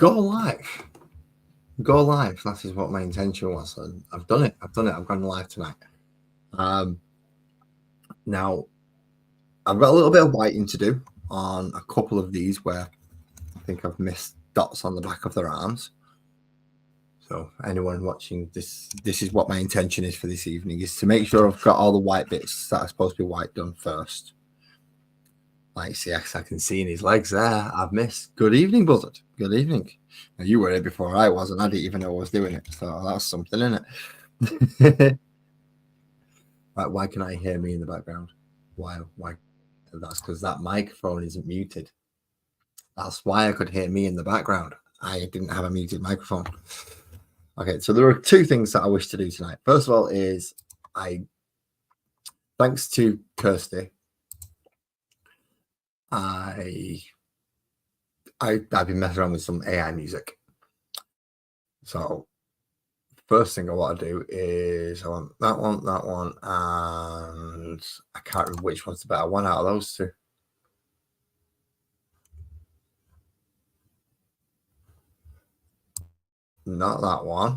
go live. Go live. That is what my intention was. And I've done it. I've gone live tonight. Now, I've got a little bit of whiting to do on a couple of these where I think I've missed dots on the back of their arms. So anyone watching this is what my intention is for this evening, is to make sure I've got all the white bits that are supposed to be white done first. Like, see, I can see in his legs there, I've missed. Good evening, Buzzard. Good evening. Now, you were here before I was, and I didn't even know I was doing it. So that's something, isn't it? Right, why can I hear me in the background? Why? That's because that microphone isn't muted. That's why I could hear me in the background. I didn't have a muted microphone. Okay, so there are two things that I wish to do tonight. First of all is thanks to Kirsty, I've been messing around with some AI music. So first thing I want to do is I want that one, and I can't remember which one's the better one out of those two. Not that one.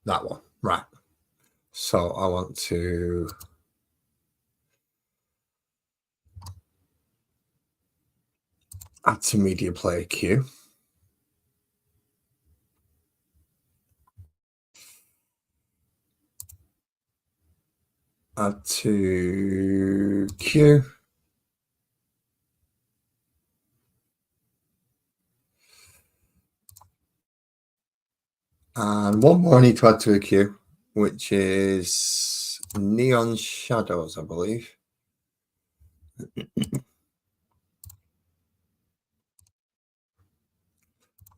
That one, right. So I want to add to media player queue. Add to queue. And one more I need to add to a queue, which is Neon Shadows, I believe. And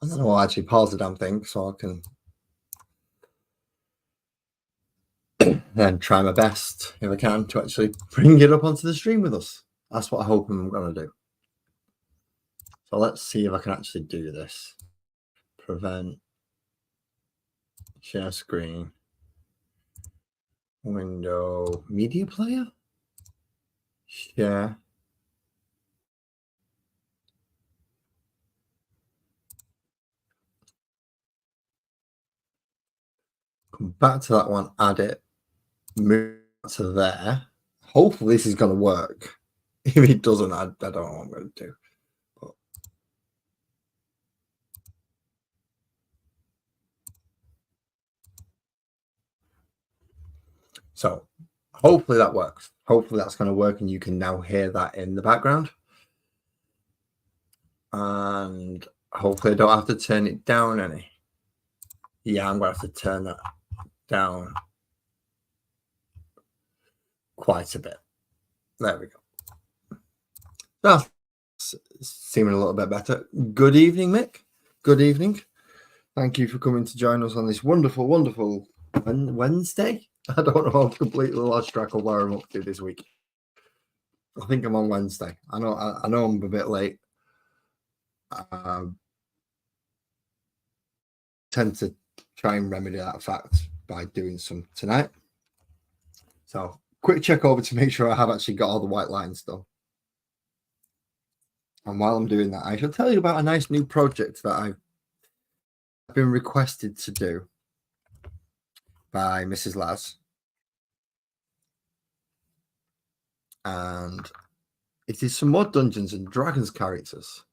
then I'll actually pause the damn thing so I can then try my best, if I can, to actually bring it up onto the stream with us. That's what I hope I'm going to do. So let's see if I can actually do this. Prevent, share screen, window, media player, share. Come back to that one, add it, move to there. Hopefully this is going to work. If it doesn't, I don't know what I'm going to do. But so hopefully that works. Hopefully that's going to work and you can now hear that in the background. And hopefully I don't have to turn it down any. Yeah, I'm going to have to turn that down quite a bit. There we go. That's seeming a little bit better. Good evening, Mick. Good evening. Thank you for coming to join us on this wonderful, wonderful Wednesday. I don't know. I've completely lost track of where I'm up to this week. I think I'm on Wednesday. I know I'm a bit late. Tend to try and remedy that fact by doing some tonight. So quick check over to make sure I have actually got all the white lines done. And while I'm doing that, I shall tell you about a nice new project that I've been requested to do by Mrs. Laz. And it is some more Dungeons and Dragons characters.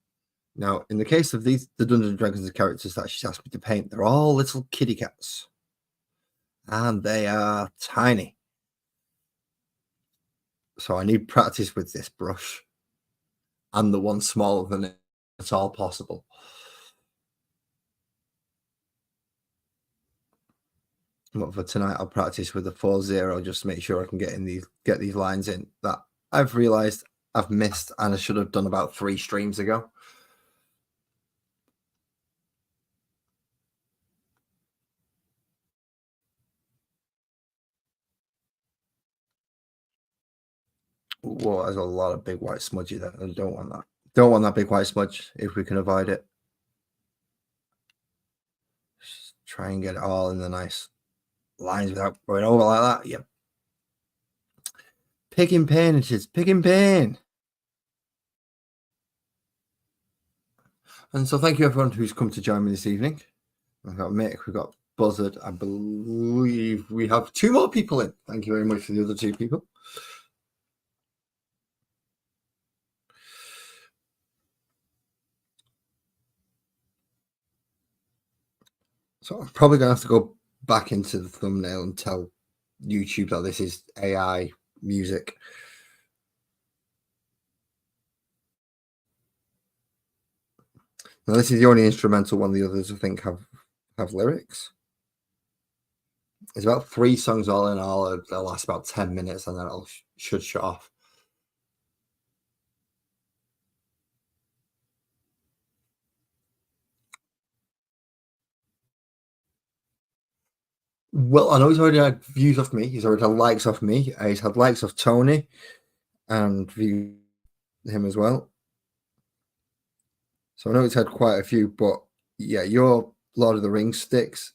Now, in the case of the Dungeons and Dragons characters that she's asked me to paint, they're all little kitty cats. And they are tiny. So I need practice with this brush. And the one smaller than it at all possible. But for tonight, I'll practice with the 4-0 just to make sure I can get these lines in that I've realized I've missed and I should have done about 3 streams ago. Whoa, there's a lot of big white smudgy there. I don't want that. Don't want that big white smudge if we can avoid it. Just try and get it all in the nice lines without going over like that. Yep. Pig in pain, it is. Pig in pain. And so thank you everyone who's come to join me this evening. We've got Mick, we've got Buzzard. I believe we have 2 more people in. Thank you very much for the other 2 people. So I'm probably going to have to go back into the thumbnail and tell YouTube that this is AI music. Now this is the only instrumental one. The others I think have lyrics. It's about 3 songs all in all. They'll last about 10 minutes and then it should shut off. Well, I know he's already had views off me. He's already had likes off me. He's had likes off Tony and view him as well. So I know he's had quite a few, but yeah, your Lord of the Rings sticks,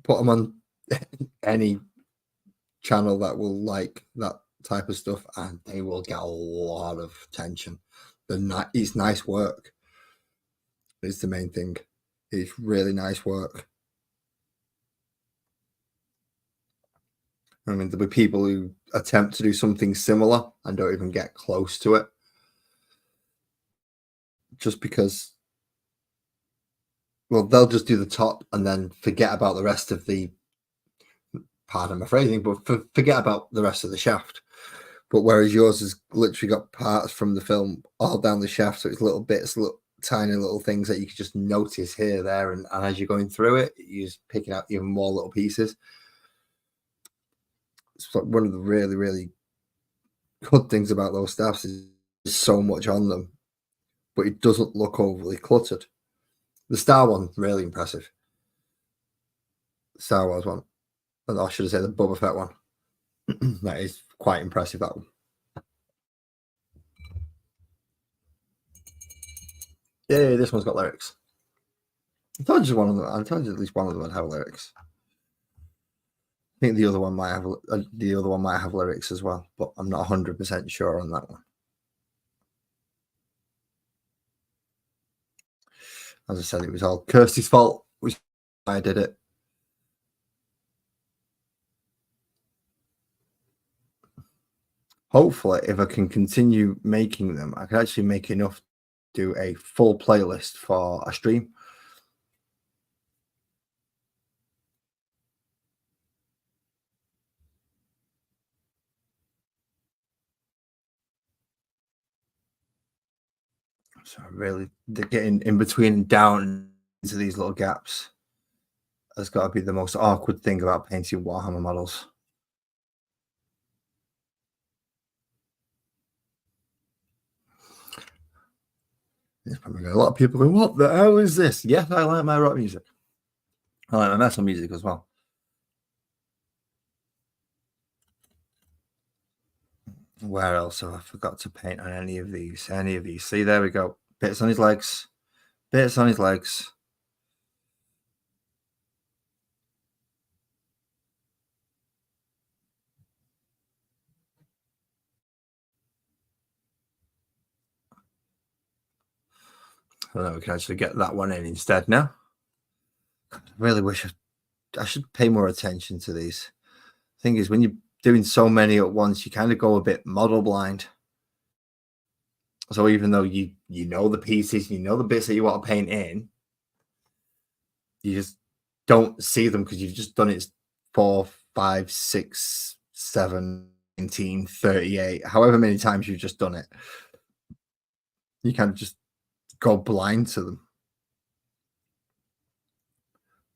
put them on any channel that will like that type of stuff and they will get a lot of attention. It's nice work. It's the main thing. It's really nice work. I mean, there'll be people who attempt to do something similar and don't even get close to it. Just because, well, they'll just do the top and then forget about the rest of the, pardon my phrasing, but forget about the rest of the shaft. But whereas yours has literally got parts from the film all down the shaft, so it's little bits, tiny little things that you can just notice here, there, and as you're going through it, you're just picking out even more little pieces. It's like one of the really, really good things about those staffs is so much on them, but it doesn't look overly cluttered. The Star one, really impressive. Star Wars one. Or should I say the Boba Fett one? That is quite impressive, that one. Yeah, this one's got lyrics. I told you at least one of them would have lyrics. I think the other one might have lyrics as well, but I'm not 100% sure on that one. As I said, it was all Kirsty's fault, which I did it. Hopefully, if I can continue making them, I can actually make enough to do a full playlist for a stream. So really, they're getting in between and down into these little gaps. That's got to be the most awkward thing about painting Warhammer models. There's probably a lot of people going, "What the hell is this?" Yes, I like my rock music. I like my metal music as well. Where else have I forgot to paint on any of these? See, there we go. Bits on his legs. Bits on his legs. So now we can actually get that one in instead now. I really wish I should pay more attention to these. Thing is, when you're doing so many at once, you kind of go a bit model blind. So even though you know the pieces, you know the bits that you want to paint in, you just don't see them because you've just done it 4, 5, 6, 7, 19, 38, however many times you've just done it. You kind of just go blind to them.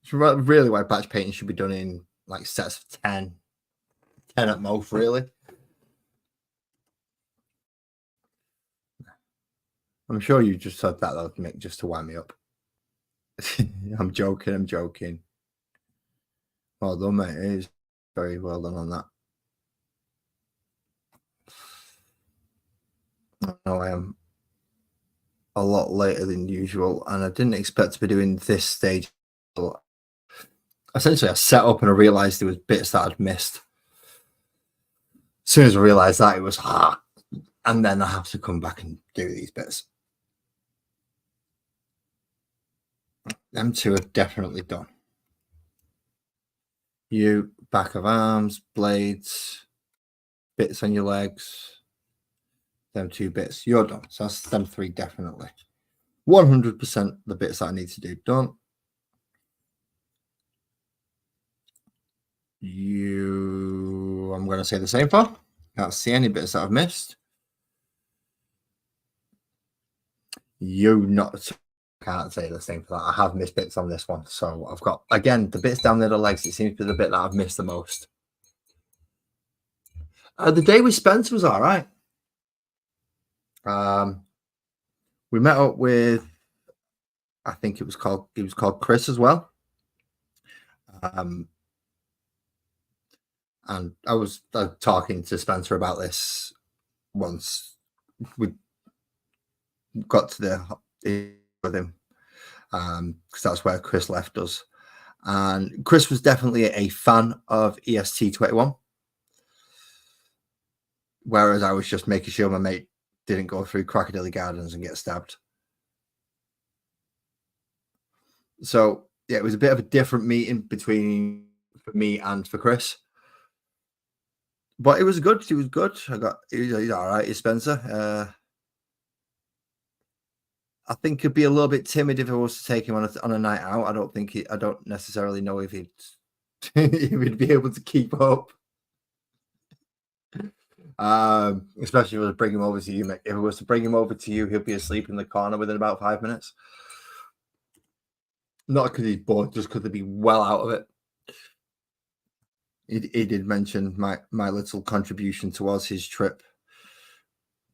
It's really why batch painting should be done in like sets of 10 at most, really. I'm sure you just said that though, Mick, just to wind me up. I'm joking. Well done, mate. It is very well done on that. I know I am a lot later than usual, and I didn't expect to be doing this stage. Essentially, I set up and I realized there was bits that I'd missed. As soon as I realised that, it was hard. And then I have to come back and do these bits. Them two are definitely done. You, back of arms, blades, bits on your legs, them 2 bits, you're done. So that's them 3 definitely. 100% the bits that I need to do done. You, I'm going to say the same for. Can't see any bits that I've missed. You not can't say the same for that. I have missed bits on this one. So I've got, again, the bits down near the legs. It seems to be the bit that I've missed the most. The day with Spencer was all right. We met up with, I think he was called Chris as well. And I was talking to Spencer about this once we got to the with him, because that's where Chris left us. And Chris was definitely a fan of EST21, whereas I was just making sure my mate didn't go through Crocodile Gardens and get stabbed. So yeah, it was a bit of a different meeting between for me and for Chris, but it was good. He was good. He's all right. He's Spencer. I think he'd be a little bit timid if I was to take him on a night out. I don't necessarily know if he'd if he'd be able to keep up. Especially if I was to bring him over to you. If I was to bring him over to you, he'll be asleep in the corner within about 5 minutes. Not because he's bored, just because he'd be well out of it. He did mention my little contribution towards his trip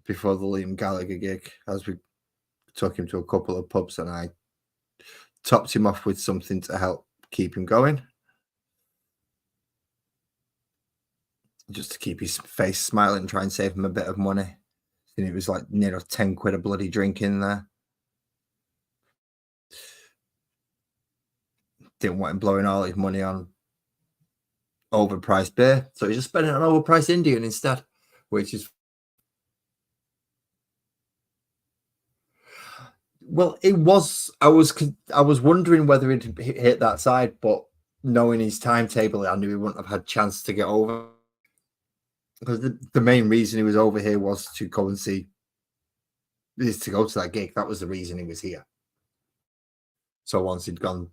before the Liam Gallagher gig, as we took him to a couple of pubs, and I topped him off with something to help keep him going, just to keep his face smiling, try and save him a bit of money. And it was like near 10 quid a bloody drink in there. Didn't want him blowing all his money on overpriced beer, so he's just spending it on overpriced Indian instead, which is, well, it was. I was wondering whether he'd hit that side, but knowing his timetable, I knew he wouldn't have had a chance to get over, because the main reason he was over here was to go and see, is to go to that gig. That was the reason he was here. So once he'd gone,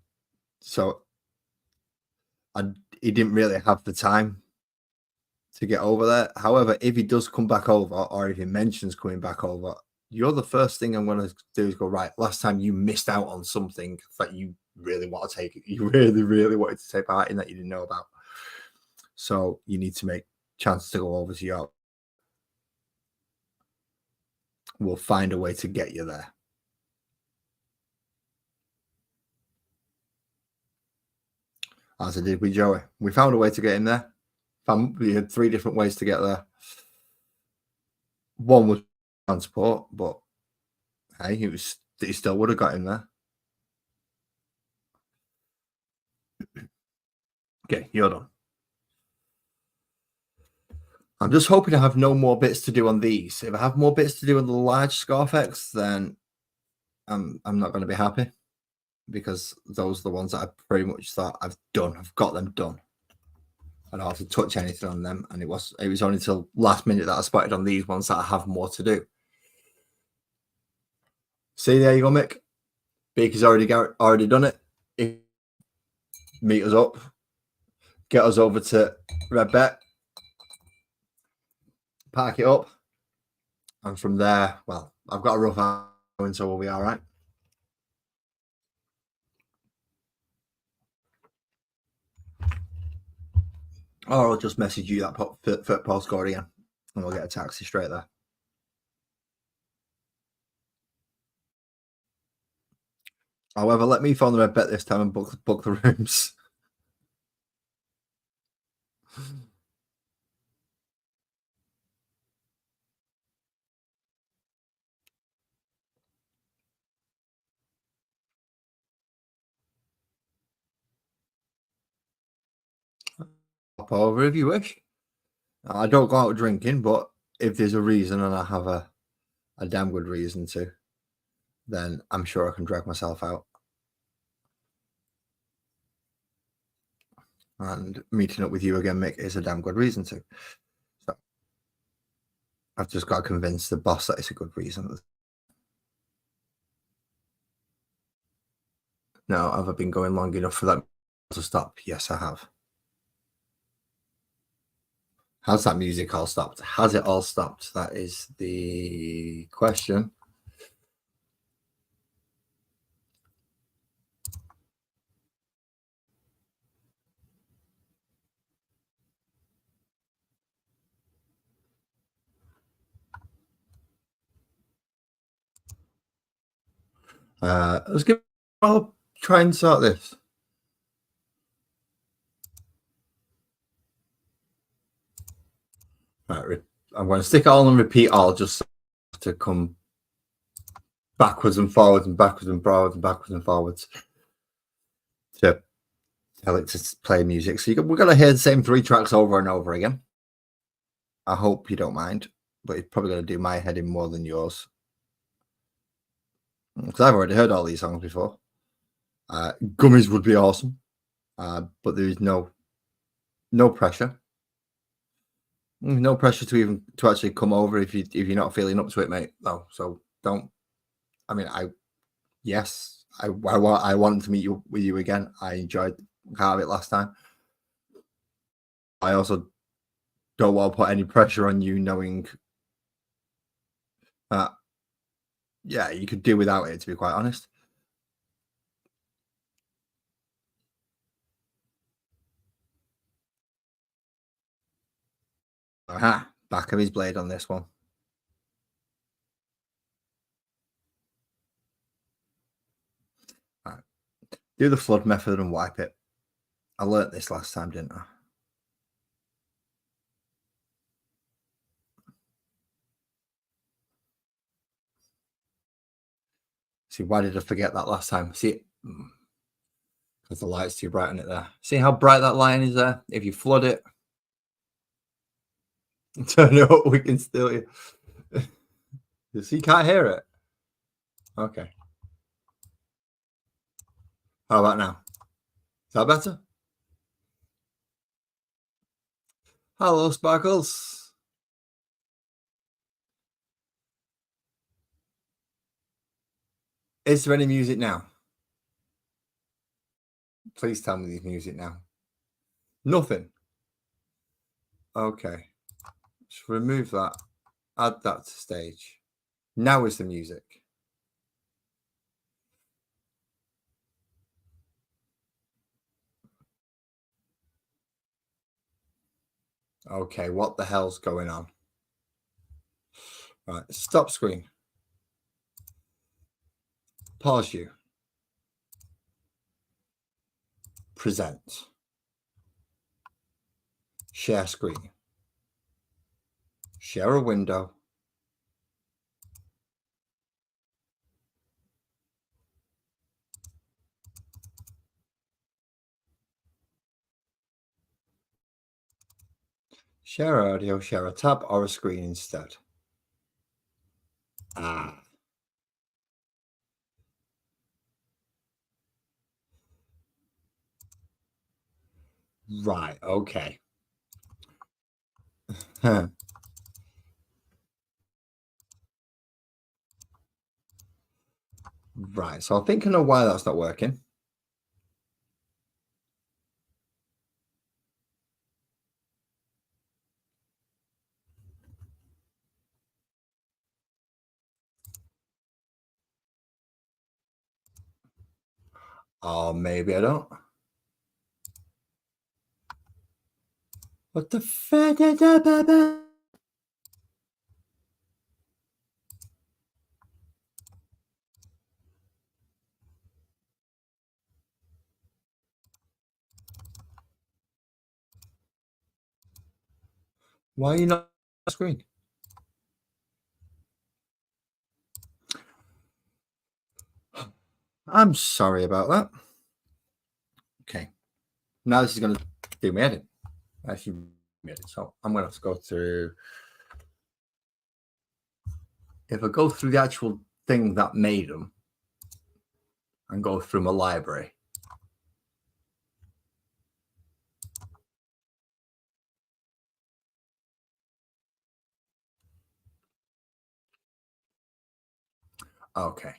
he didn't really have the time to get over there. However, if he does come back over, or if he mentions coming back over, you're the first thing I'm going to do is go, right, last time you missed out on something that you really want to take, you really, really wanted to take part in, that you didn't know about. So you need to make chance to go over to York. We'll find a way to get you there. As I did with Joey. We found a way to get him there. We had 3 different ways to get there. One was transport, but hey, he still would have got him there. Okay, you're done. I'm just hoping I have no more bits to do on these. If I have more bits to do on the large skorpekhs, then I'm not going to be happy, because those are the ones that I pretty much thought I've done. I've got them done. I don't have to touch anything on them, and it was only till last minute that I spotted on these ones that I have more to do. See, there you go, Mick. Beaker's already done it. Meet us up. Get us over to Red Bet. Park it up. And from there, well, I've got a rough hour, so we'll be all right. Or I'll just message you that postcode again, and we'll get a taxi straight there. However, let me phone the Red Bet this time and book the rooms. Hop over if you wish. I don't go out drinking, but if there's a reason and I have a damn good reason to, then I'm sure I can drag myself out. And meeting up with you again, Mick, is a damn good reason to. So I've just got to convince the boss that it's a good reason. Now, have I been going long enough for that to stop? Yes, I have. Has that music all stopped? Has it all stopped? That is the question. I'll try and sort this. Right, I'm going to stick it all and repeat all just to come backwards and forwards and backwards and forwards and backwards and forwards to tell it to play music. So we're going to hear the same 3 tracks over and over again. I hope you don't mind, but it's probably going to do my head in more than yours. Because I've already heard all these songs before. Gummies would be awesome, but there is no pressure. No pressure to actually come over if you're not feeling up to it, mate. No, so don't. I mean, I wanted to meet with you again. I enjoyed part of it last time. I also don't want to put any pressure on you, knowing that you could do without it. To be quite honest. Aha, back of his blade on this one. All right. Do the flood method and wipe it. I learnt this last time, didn't I? See, why did I forget that last time? See, because the light's too bright on it there. See how bright that line is there? If you flood it, turn it up, we can still hear. So you can't hear it? Okay. How about now? Is that better? Hello, Sparkles. Is there any music now? Please tell me there's music now. Nothing. Okay. Just remove that. Add that to stage. Now is the music. Okay, what the hell's going on? Right, stop screen. Pause you. Present. Share screen. Share a window. Share audio, share a tab or a screen instead. Right, okay. Right, so I think I know why that's not working. Or maybe I don't. What the fuck? Why are you not on the screen? I'm sorry about that. Okay. Now this is going to do me head in. Actually, So I'm going to have to go through. If I go through the actual thing that made them and go through my library, okay.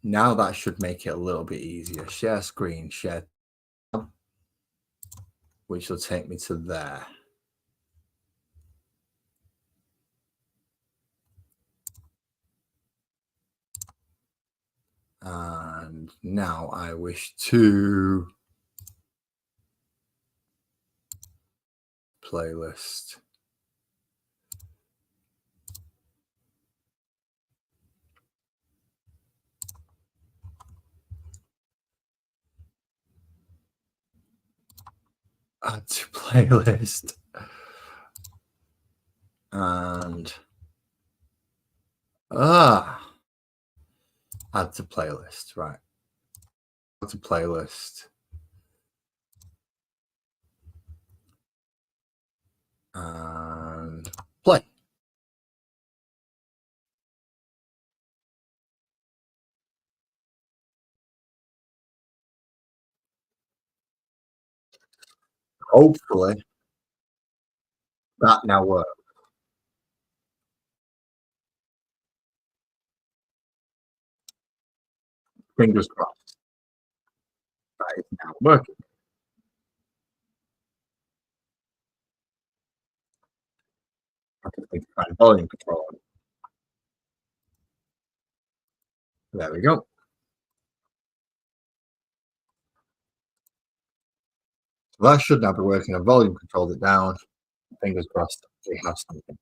Now that should make it a little bit easier. Share screen, share tab, which will take me to there. And now I wish to playlist. Add to playlist. And add to playlist, right. Add to playlist. And play. Hopefully that now works. Fingers crossed. That is now working. I can think of volume control. There we go. So that should now be working. I volume controlled it down. Fingers crossed we have something.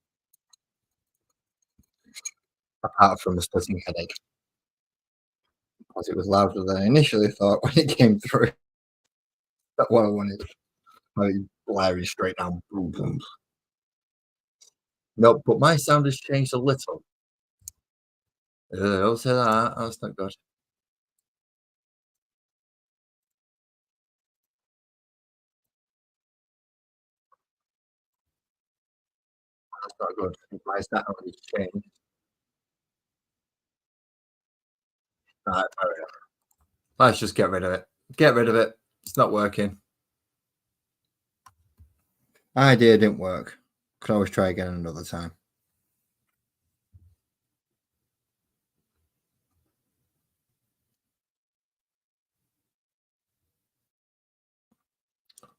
Apart from the splitting headache. Because it was louder than I initially thought when it came through. That's what I wanted. Like blaring straight down. Boom, boom. Nope, but my sound has changed a little. Don't say that. That's not good. That's not good. My sound has changed. Right, fair enough. Let's just get rid of it. Get rid of it. It's not working. Idea didn't work. Could always try again another time.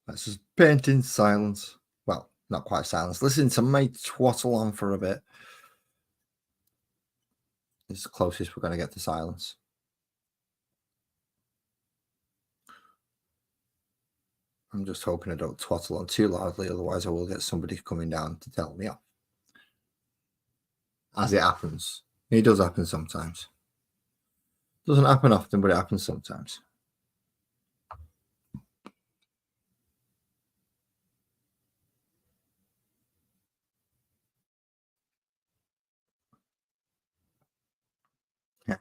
Let's just paint in silence. Well, not quite silence. Listen to me twaddle on for a bit. It's the closest we're going to get to silence. I'm just hoping I don't twaddle on too loudly, otherwise I will get somebody coming down to tell me off. As it happens. It does happen sometimes. Doesn't happen often, but it happens sometimes. Yeah.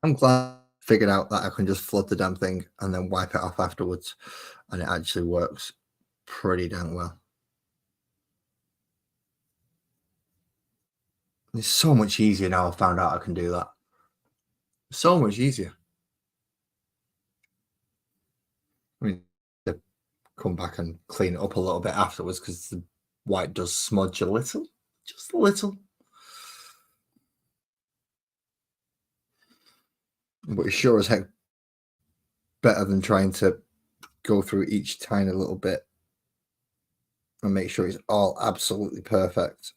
I'm glad I figured out that I can just flood the damn thing and then wipe it off afterwards, and it actually works pretty damn well. It's so much easier now. I found out I can do that. So much easier. I mean, to come back and clean it up a little bit afterwards because the white does smudge a little, just a little. But it's sure as heck better than trying to go through each tiny little bit and make sure it's all absolutely perfect.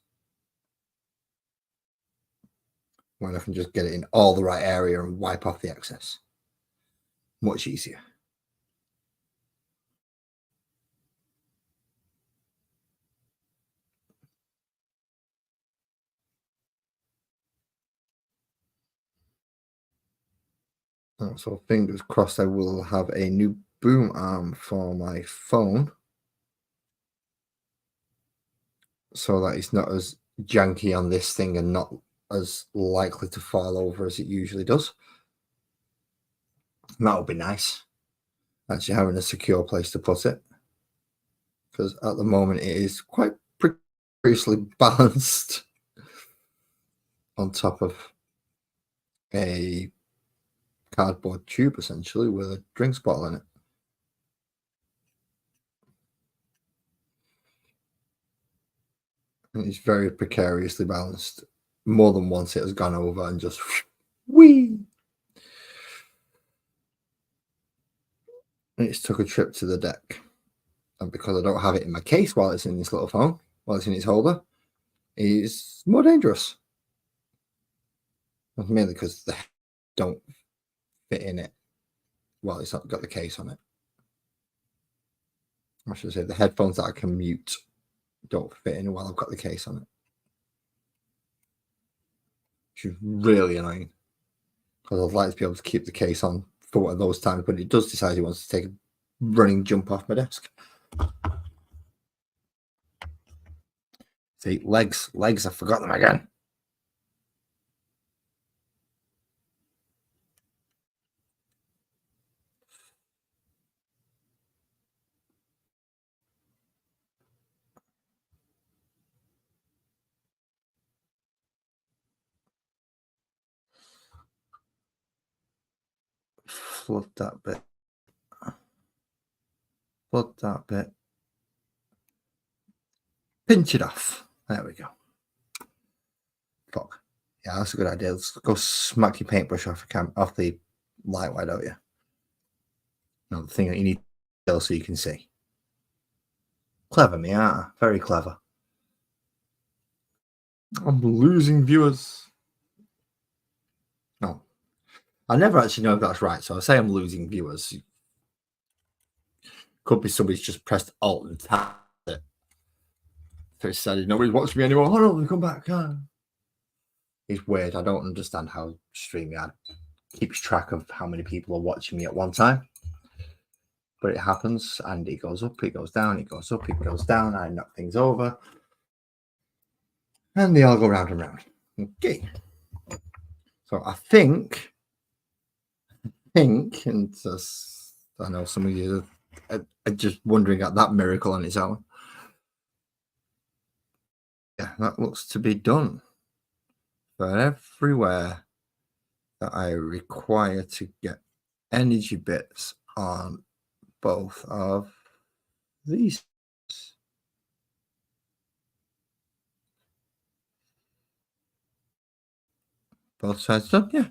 When I can just get it in all the right area and wipe off the excess. Much easier. So fingers crossed I will have a new boom arm for my phone so that it's not as janky on this thing and not as likely to fall over as it usually does. That would be nice. Actually having a secure place to put it. because at the moment it is quite precariously balanced on top of a cardboard tube, essentially, with a drinks bottle in it. And it's very precariously balanced. More than once it has gone over and just whee! And it's took a trip to the deck. And because I don't have it in my case while it's in this little phone, while it's in its holder, it's more dangerous. Mainly because the don't fit in it while it's not got the case on it. I should say the headphones that I can mute don't fit in while I've got the case on it. Which is really annoying. Because I'd like to be able to keep the case on for one of those times, but it does decide it wants to take a running jump off my desk. See, legs, I forgot them again. Flood that bit. Flood that bit. Pinch it off. There we go. Fuck. Yeah, that's a good idea. Let's go smack your paintbrush off the light, why don't you? No, the thing that you need to so you can see. Clever me, aren't I? Very clever. I'm losing viewers. No. I never actually know if that's right, so I say I'm losing viewers. Could be somebody's just pressed Alt and tapped it. So it decided nobody's watching me anymore. Oh no, they come back. It's weird. I don't understand how StreamYard keeps track of how many people are watching me at one time. But it happens, and it goes up, it goes down, it goes up, it goes down. I knock things over, and they all go round and round. Okay. So I think, and just, I know some of you are just wondering at that miracle on its own. Yeah, that looks to be done for everywhere that I require to get energy bits on both of these. Both sides done. Yeah,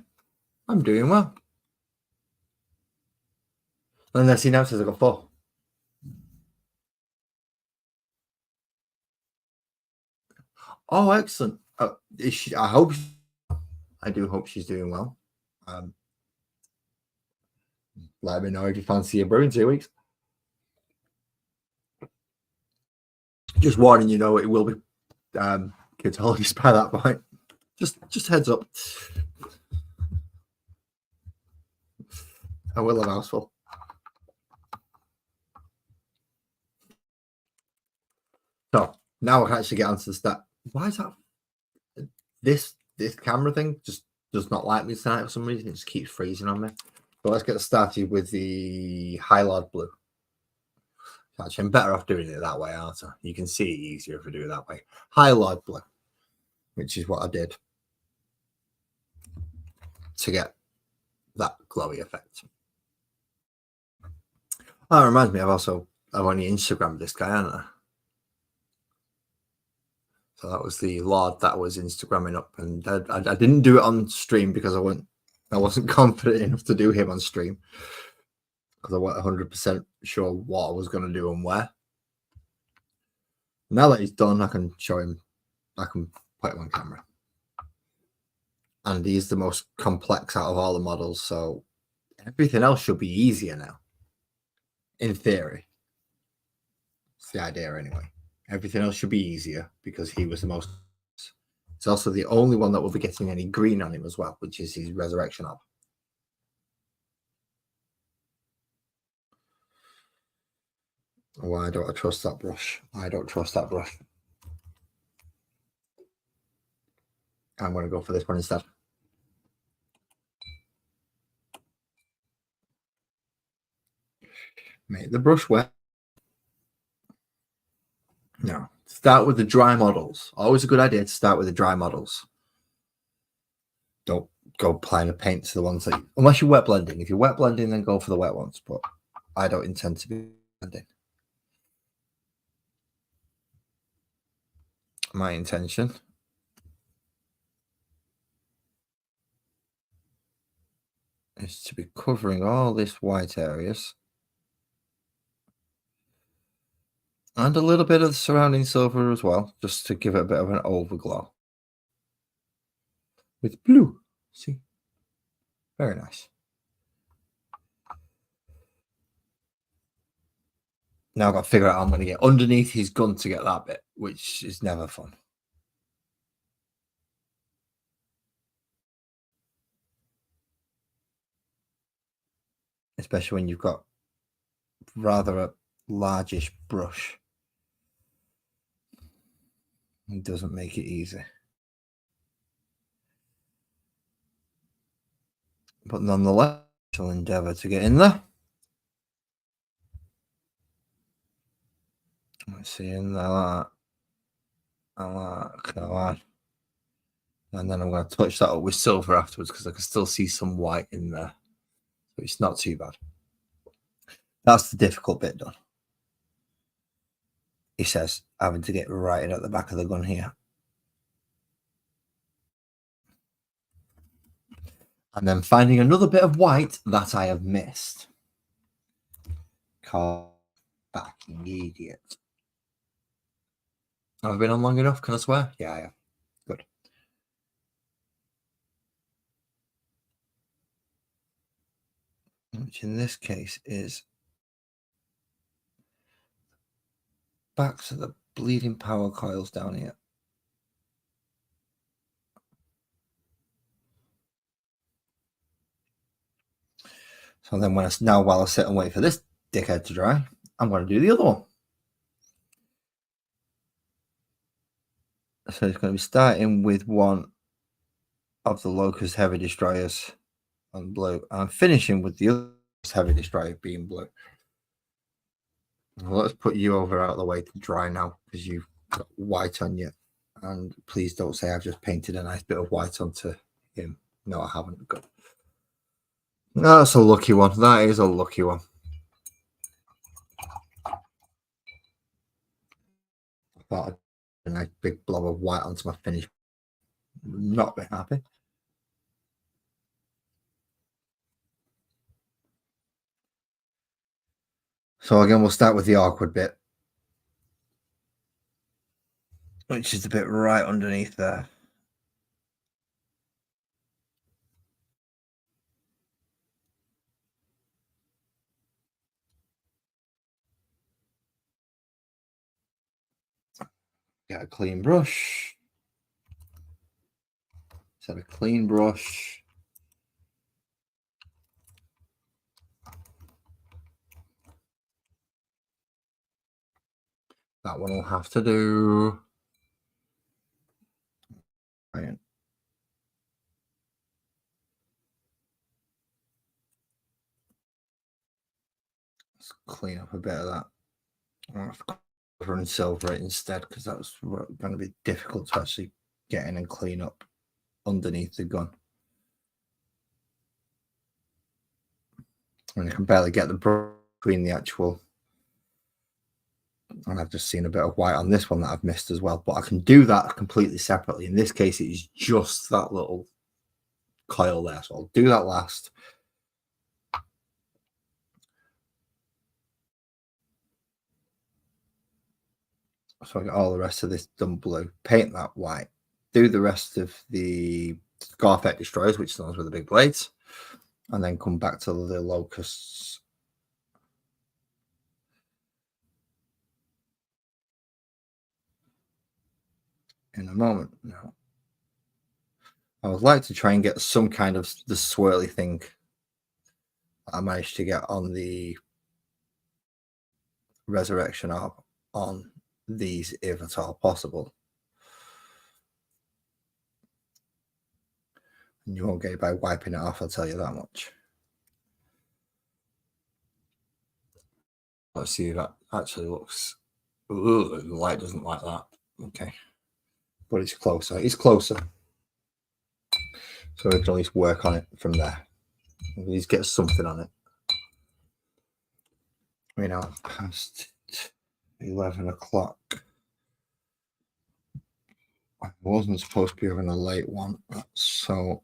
I'm doing well. Unless he now says I got 4. Oh, excellent. I hope. I do hope she's doing well. Let me know if you fancy a brew in 2 weeks. Just warning you, know it will be kids' holidays by that point. Just heads up. I will have a mouthful. So now I can actually get onto the stat. Why is that? This camera thing just does not like me tonight for some reason. It just keeps freezing on me. So let's get started with the High Lord Blue. Actually, I'm better off doing it that way, aren't I? You can see it easier if I do it that way. High Lord Blue, which is what I did to get that glowy effect. Oh, it reminds me, I've only Instagrammed this guy, haven't I? So that was the Lord that was Instagramming up, and I didn't do it on stream because I wasn't confident enough to do him on stream because I wasn't 100% sure what I was going to do and where. Now that he's done, I can show him. I can put him on camera, and he's the most complex out of all the models. So everything else should be easier now, in theory. It's the idea, anyway. Everything else should be easier because he was the most. It's also the only one that will be getting any green on him as well, which is his resurrection orb. Why don't I trust that brush? I don't trust that brush. I'm going to go for this one instead. Make the brush wet. Start with the dry models. Always a good idea to start with the dry models. Don't go applying a paint to the ones that, unless you're wet blending. If you're wet blending, then go for the wet ones. But I don't intend to be blending. My intention is to be covering all this white areas and a little bit of the surrounding silver as well, just to give it a bit of an overglow with blue. See, very nice. Now I've got to figure out how I'm going to get underneath his gun to get that bit, which is never fun. Especially when you've got rather a largish brush. It doesn't make it easy. But nonetheless, I'll endeavour to get in there. Let's see, in there like that. Come on. And then I'm going to touch that up with silver afterwards because I can still see some white in there. So it's not too bad. That's the difficult bit done. He says, having to get right at the back of the gun here. And then finding another bit of white that I have missed. Fucking idiot. Have I been on long enough? Can I swear? Yeah, I have. Good. Which in this case is backs of the bleeding power coils down here. So then while I sit and wait for this dickhead to dry, I'm going to do the other one. So it's going to be starting with one of the Locust Heavy Destroyers on blue. I'm finishing with the other Heavy Destroyer being blue. Well, let's put you over out of the way to dry now because you've got white on you. And please don't say I've just painted a nice bit of white onto him. No, I haven't. Good. No, that's a lucky one. That is a lucky one. I thought I'd a nice big blob of white onto my finish. Not been happy. So again, we'll start with the awkward bit, which is the bit right underneath there. Get a clean brush. Set a clean brush. That one will have to do. Right. Let's clean up a bit of that. I'll have to cover and silver it instead because that's going to be difficult to actually get in and clean up underneath the gun. And you can barely get the brush between the actual. And I've just seen a bit of white on this one that I've missed as well. But I can do that completely separately. In this case, it is just that little coil there. So I'll do that last. So I get all the rest of this done blue. Paint that white. Do the rest of the Skorpekh Destroyers, which are the ones with the big blades. And then come back to the Locusts. In a moment now. I would like to try and get some kind of the swirly thing I managed to get on the Resurrection Orb on these, if at all possible. And you won't get it by wiping it off, I'll tell you that much. Let's see if that actually looks Ooh, the light doesn't like that. Okay. But it's closer. It's closer. So we can at least work on it from there. At least get something on it. We're now past 11 o'clock. I wasn't supposed to be having a late one, so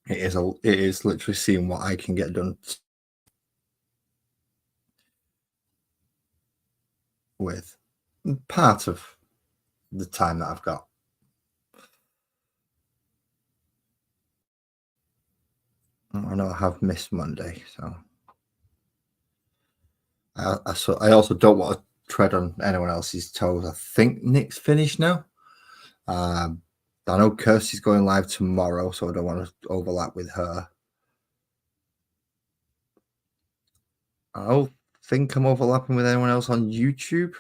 it is literally seeing what I can get done with part of the time that I've got. I know I have missed Monday, so I also don't want to tread on anyone else's toes. I think Nick's finished now. I know Kirsty's going live tomorrow, so I don't want to overlap with her. I don't think I'm overlapping with anyone else on YouTube.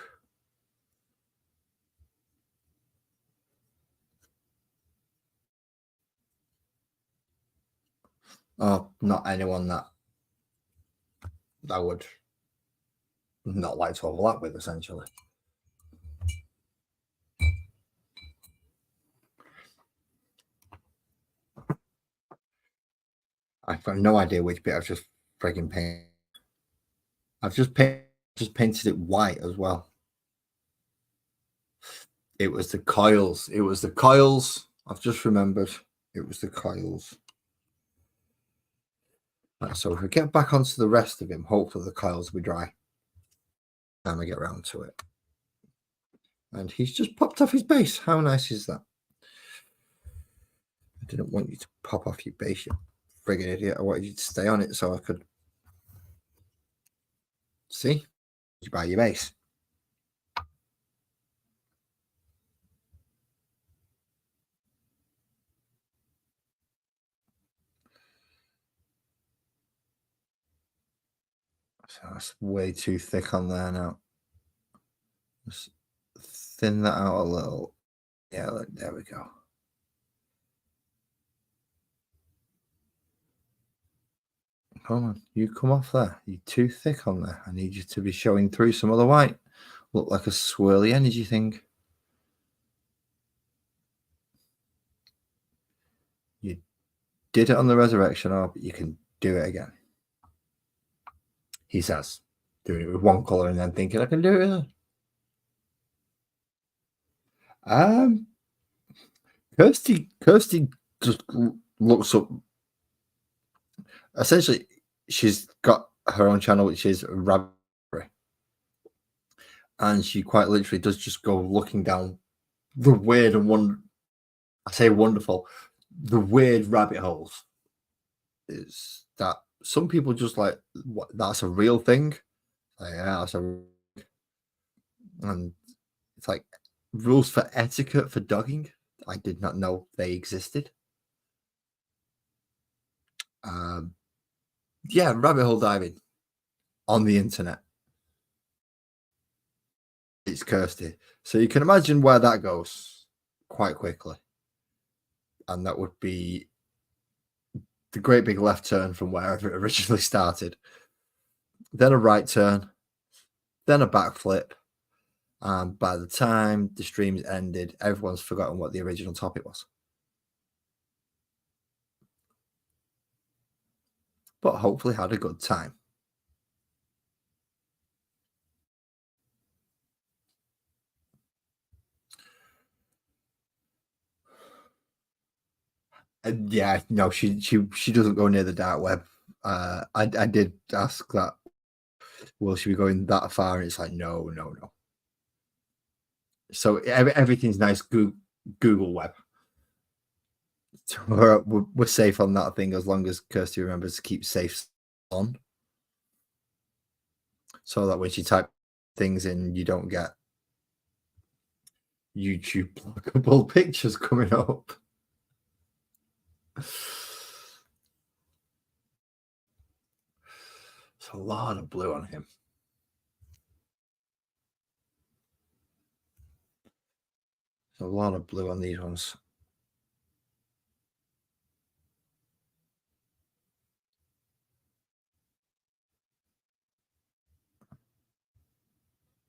Oh, not anyone that I would not like to overlap with, essentially. I've got no idea which bit I've just frigging painted. I've just painted it white as well. It was the coils. It was the coils. I've just remembered. It was the coils. Right, so if we get back onto the rest of him, hopefully the coils will be dry. Time I get around to it. And he's just popped off his base. How nice is that? I didn't want you to pop off your base, you friggin' idiot. I wanted you to stay on it so I could see. You buy your base. So that's way too thick on there now. Just thin that out a little. Yeah, look, there we go. Come on, you come off there. You're too thick on there. I need you to be showing through some of the white. Look like a swirly energy thing. You did it on the resurrection orb, but you can do it again. He says, doing it with one color and then thinking I can do it with it. Kirsty just looks up. Essentially, she's got her own channel, which is Rabbit, and she quite literally does just go looking down the weird and I say wonderful, the weird rabbit holes. Is that some people just like what? That's a real thing. Like, yeah, that's and it's like rules for etiquette for dogging. I did not know they existed. Yeah, rabbit hole diving on the internet. It's Kirsty. So you can imagine where that goes quite quickly. And that would be the great big left turn from wherever it originally started. Then a right turn, then a backflip. And by the time the stream's ended, everyone's forgotten what the original topic was. But hopefully had a good time. And yeah, no, she doesn't go near the dark web. I did ask that. Will she be going that far? And it's like no. So everything's nice. Google web. So we're safe on that thing as long as Kirsty remembers to keep safe on, so that when she types things in, you don't get YouTube blockable pictures coming up. It's a lot of blue on him. There's a lot of blue on these ones.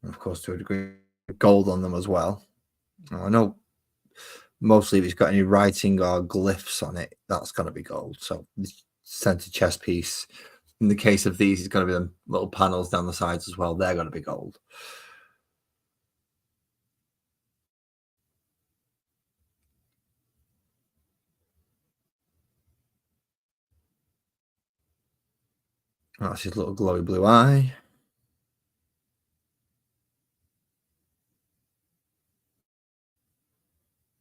of course, to a degree, gold on them as well. I know mostly if it's got any writing or glyphs on it, that's going to be gold. So the center chest piece, in the case of these, it's going to be the little panels down the sides as well. They're going to be gold. That's his little glowy blue eye.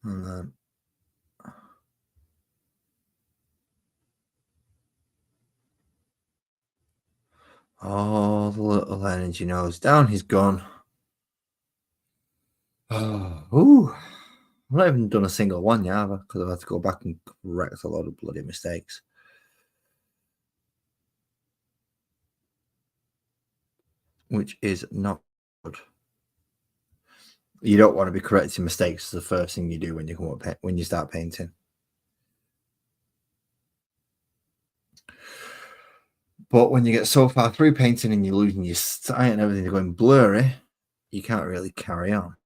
And then all the little energy nodes down his gun. Ooh. I've not even done a single one yet, because I've had to go back and correct a lot of bloody mistakes. Which is not good. You don't want to be correcting mistakes as the first thing you do when you come up when you start painting. But when you get so far through painting and you're losing your sight and everything's going blurry, you can't really carry on.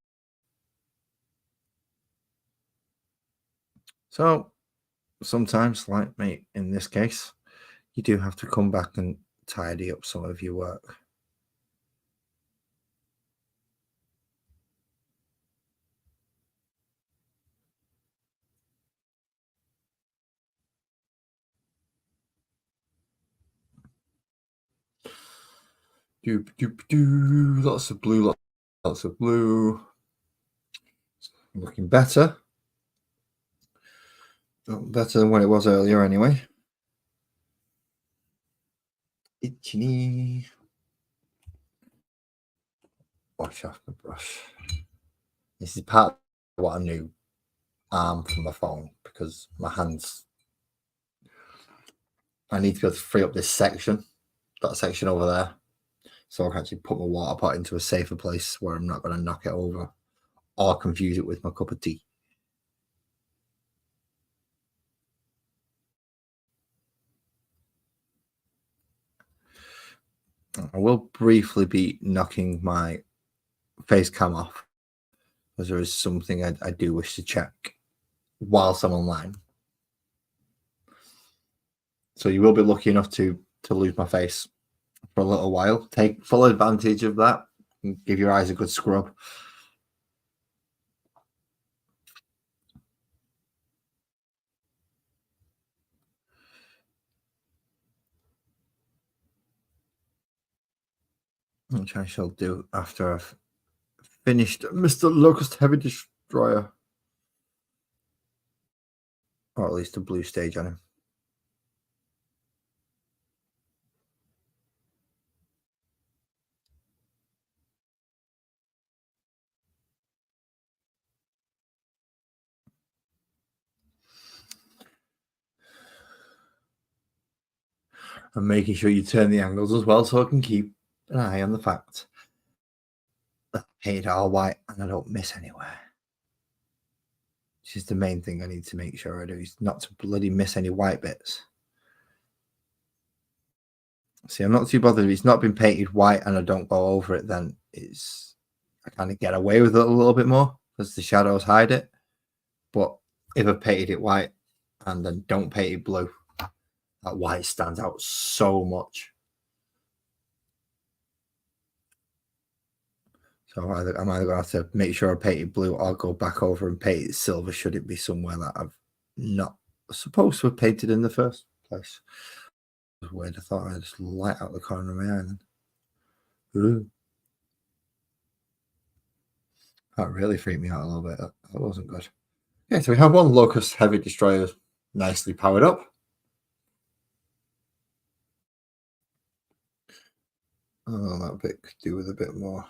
So sometimes, like me in this case, you do have to come back and tidy up some of your work. Lots of blue, lots of blue. Looking better. Better than what it was earlier anyway. Itchy knee. Wash off the brush. This is part of what I knew arm from my phone, because my hands, I need to be able to free up this section, that section over there, so I can actually put my water pot into a safer place where I'm not going to knock it over or confuse it with my cup of tea. I will briefly be knocking my face cam off, because there is something I do wish to check whilst I'm online. So you will be lucky enough to lose my face for a little while. Take full advantage of that and give your eyes a good scrub. Which I shall do after I've finished Mr. Locust Heavy Destroyer. Or at least a blue stage on him. And making sure you turn the angles as well, so I can keep an eye on the fact that I paint all white and I don't miss anywhere. Which is the main thing I need to make sure I do, is not to bloody miss any white bits. See, I'm not too bothered if it's not been painted white and I don't go over it, then I kind of get away with it a little bit more because the shadows hide it. But if I painted it white and then don't paint it blue, that white stands out so much. So I'm either going to have to make sure I paint it blue or go back over and paint it silver, should it be somewhere that I've not supposed to have painted in the first place. It was weird. I thought I'd just light out the corner of my eye. Ooh. That really freaked me out a little bit. That wasn't good. Okay, so we have one Locust Heavy Destroyer nicely powered up. Oh, that bit could do with a bit more.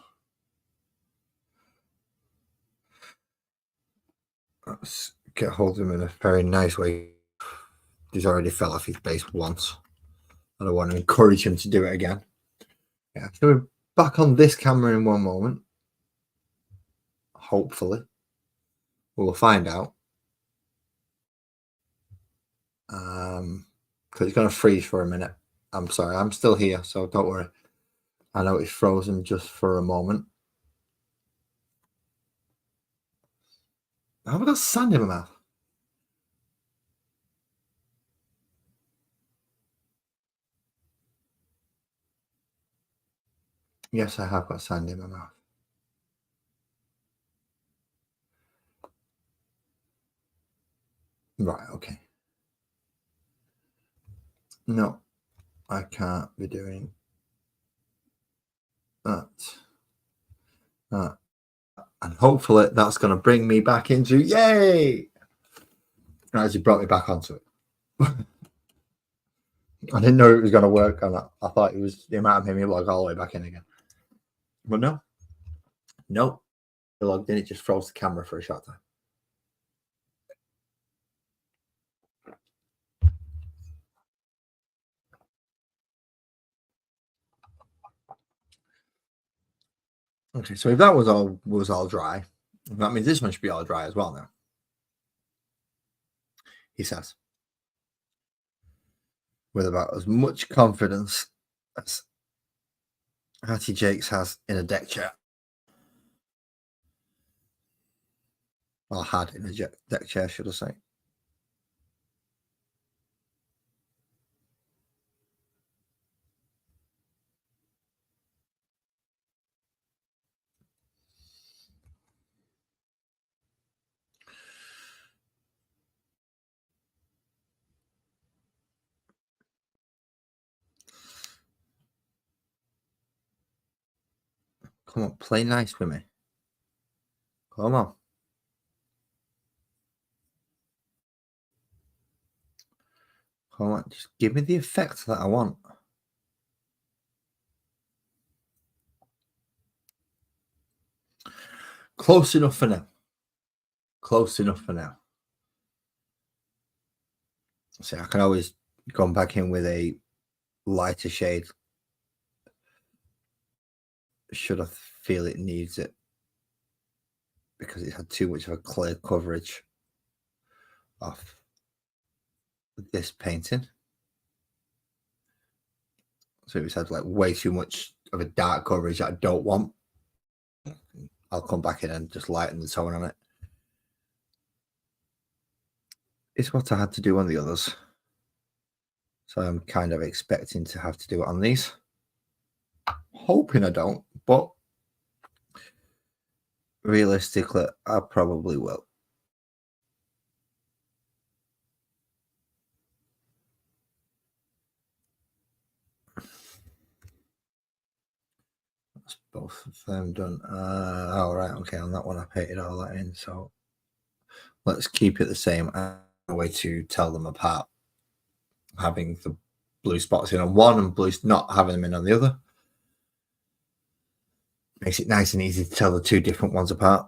Let's get hold of him in a very nice way. He's already fell off his base once. I don't want to encourage him to do it again. Yeah, so we're back on this camera in one moment. Hopefully. We'll find out. Because it's going to freeze for a minute. I'm sorry, I'm still here, so don't worry. I know it's frozen just for a moment. Have I got sand in my mouth? Yes, I have got sand in my mouth. Right, okay. No, I can't be doing that. And hopefully that's going to bring me back into yay! As you brought me back onto it. I didn't know it was going to work on that. I thought it might have made me log all the way back in again. But no. Nope. I logged in, it just froze the camera for a short time. Okay, so if that was all dry, that means this one should be all dry as well now. He says. With about as much confidence as Hattie Jakes has in a deck chair. Or had in a deck chair, should I say. Come on, play nice with me. Come on. Come on, just give me the effect that I want. Close enough for now. Close enough for now. So I can always go back in with a lighter shade should I feel it needs it, because it had too much of a clear coverage of this painting. So it's had like way too much of a dark coverage that I don't want. I'll come back in and just lighten the tone on it. It's what I had to do on the others. So I'm kind of expecting to have to do it on these. Hoping I don't, but realistically, I probably will. That's both of them done. All right, okay, on that one I painted all that in, so let's keep it the same. A way to tell them apart, having the blue spots in on one and blue not having them in on the other, makes it nice and easy to tell the two different ones apart.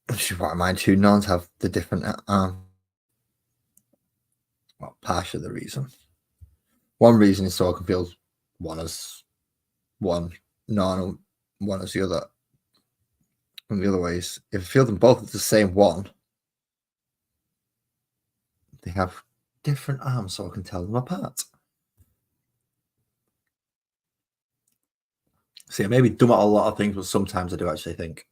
Which is what I mind. Two nuns have the different well, part of the reason. One reason is so I can feel one as one non and one as the other. And the other way is if I feel them both as the same one, they have different arms, so I can tell them apart. See, I maybe dumb out a lot of things, but sometimes I do actually think.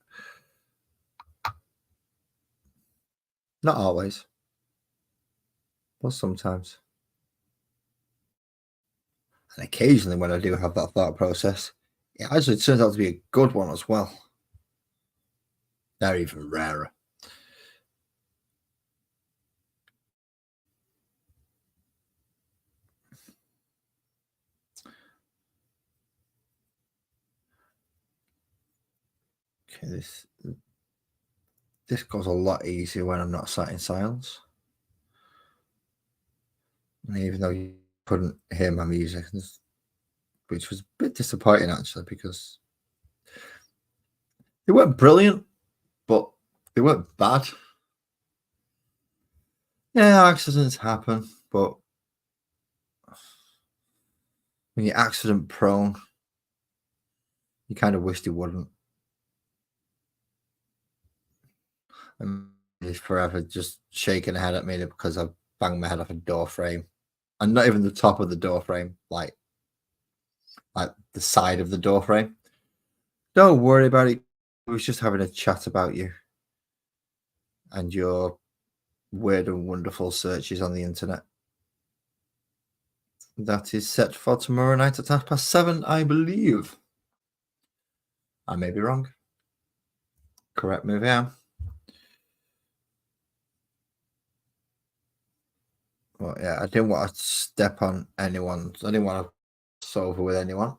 Not always, but sometimes. And occasionally when I do have that thought process, it actually turns out to be a good one as well. They're even rarer. Okay, this goes a lot easier when I'm not sat in silence. And even though you couldn't hear my music, which was a bit disappointing actually, because they weren't brilliant, but they weren't bad. Yeah, accidents happen, but when you're accident prone, you kind of wish they wouldn't. And he's forever just shaking her head at me because I banged my head off a door frame, and not even the top of the door frame, like like the side of the door frame. Don't worry about it. We was just having a chat about you and your weird and wonderful searches on the internet. That is set for tomorrow night at 7:30, I believe. I may be wrong. Correct me if I am. Well, yeah, I didn't want to step on anyone. I didn't want to cross over with anyone.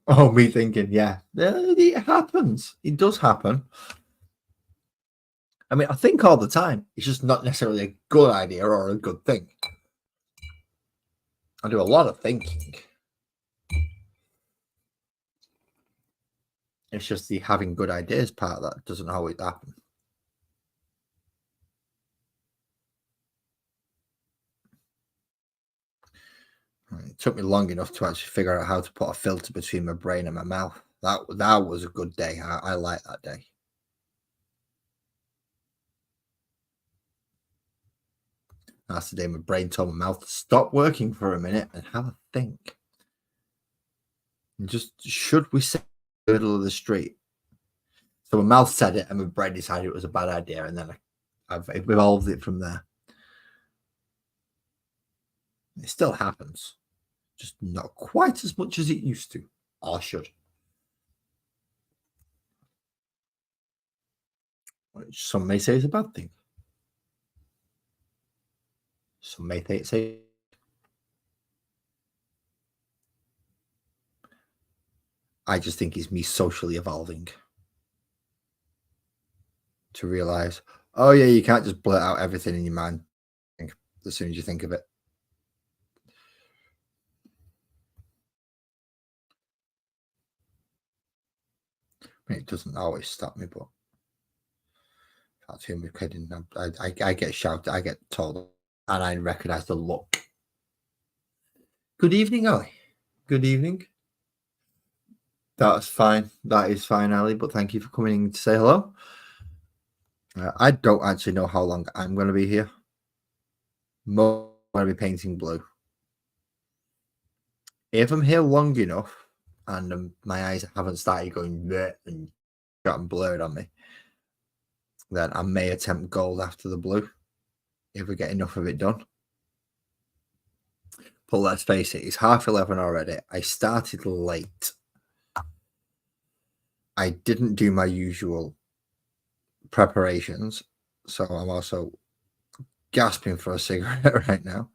Oh, me thinking, yeah, it happens. It does happen. I mean, I think all the time. It's just not necessarily a good idea or a good thing. I do a lot of thinking. It's just the having good ideas part that doesn't always happen. It took me long enough to actually figure out how to put a filter between my brain and my mouth. That was a good day. I like that day. That's the day my brain told my mouth to stop working for a minute and have a think. And just, should we sit in the middle of the street? So my mouth said it and my brain decided it was a bad idea, and then I've evolved it from there. It still happens, just not quite as much as it used to, or should. Some may say it's a bad thing. Some may say I just think it's me socially evolving to realize, oh yeah, you can't just blurt out everything in your mind as soon as you think of it. I mean, it doesn't always stop me, but that's who we're kidding. I get shouted, I get told, and I recognize the look. Good evening, Ali. Good evening. That's fine. That is fine, Ali. But thank you for coming in to say hello. I don't actually know how long I'm going to be here. I'm going to be painting blue. If I'm here long enough and my eyes haven't started going bleh and gotten blurred on me, then I may attempt gold after the blue if we get enough of it done. But let's face it, it's 11:30 already. I started late. I didn't do my usual preparations, so I'm also gasping for a cigarette right now.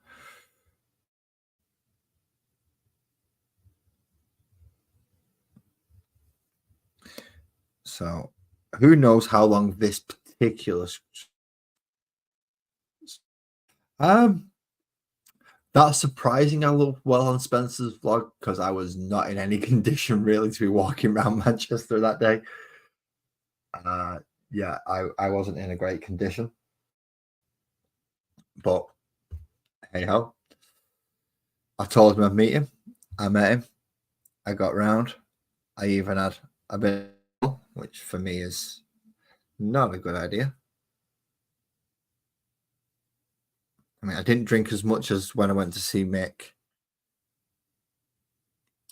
So who knows how long this particular that's surprising. I looked well on Spencer's vlog because I was not in any condition really to be walking around Manchester that day. Yeah, I wasn't in a great condition, but hey ho. I told him I'd meet him. I met him. I got round. I even had a bit, which for me is not a good idea. I mean, I didn't drink as much as when I went to see Mick.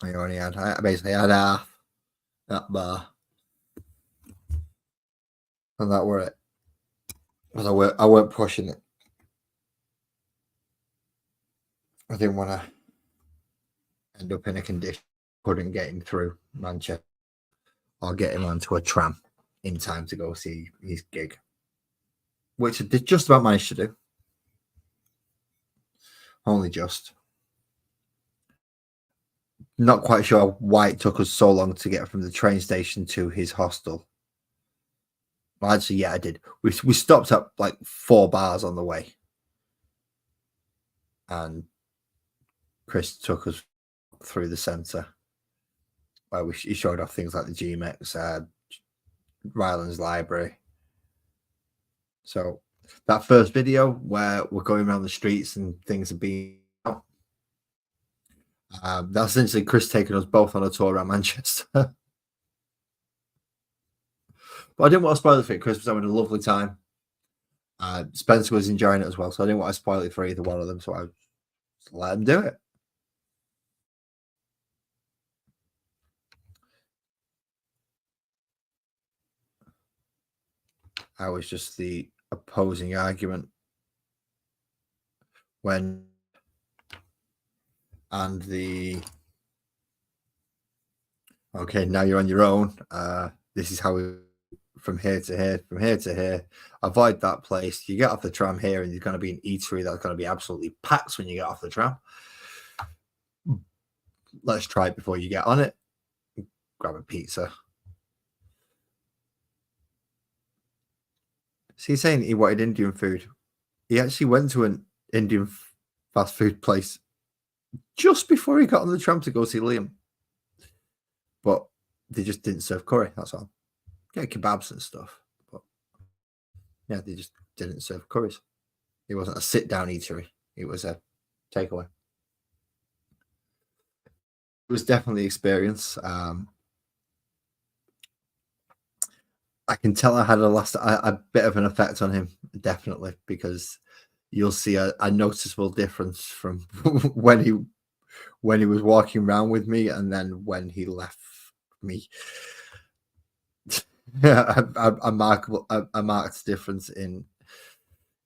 I basically had half that bar, and that were it. Because I weren't pushing it. I didn't want to end up in a condition couldn't get him through Manchester or get him onto a tram in time to go see his gig, which I did just about manage to do. Only just. Not quite sure why it took us so long to get from the train station to his hostel. Well, actually, yeah, I did. We stopped at like 4 bars on the way, and Chris took us through the centre where he showed off things like the GMX, Ryland's Library. So that first video where we're going around the streets and things are being out, that's essentially Chris taking us both on a tour around Manchester. But I didn't want to spoil it for it. Chris was having a lovely time. Spencer was enjoying it as well, so I didn't want to spoil it for either one of them, so I just let him do it. I was just the opposing argument when and the okay, now you're on your own. This is how we from here to here, from here to here. Avoid that place. You get off the tram here, and there's going to be an eatery that's going to be absolutely packed when you get off the tram. Let's try it before you get on it. Grab a pizza. So he's saying he wanted Indian food. He actually went to an Indian fast food place just before he got on the tram to go see Liam. But they just didn't serve curry, that's all. Get kebabs and stuff. But yeah, they just didn't serve curries. It wasn't a sit-down eatery. It was a takeaway. It was definitely experience. I can tell I had a bit of an effect on him, definitely, because you'll see a noticeable difference from when he was walking around with me and then when he left me. a marked difference in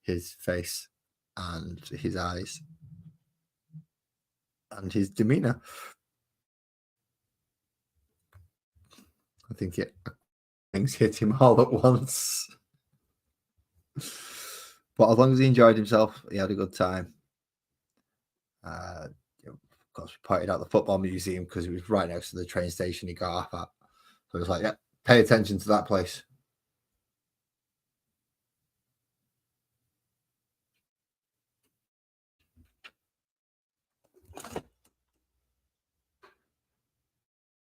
his face and his eyes and his demeanor. I think things hit him all at once. But as long as he enjoyed himself, he had a good time. Of course, we pointed out the football museum because it was right next to the train station he got off at. So it was like, yeah, pay attention to that place.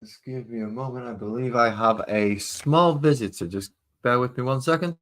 Just give me a moment. I believe I have a small visitor. Just bear with me 1 second.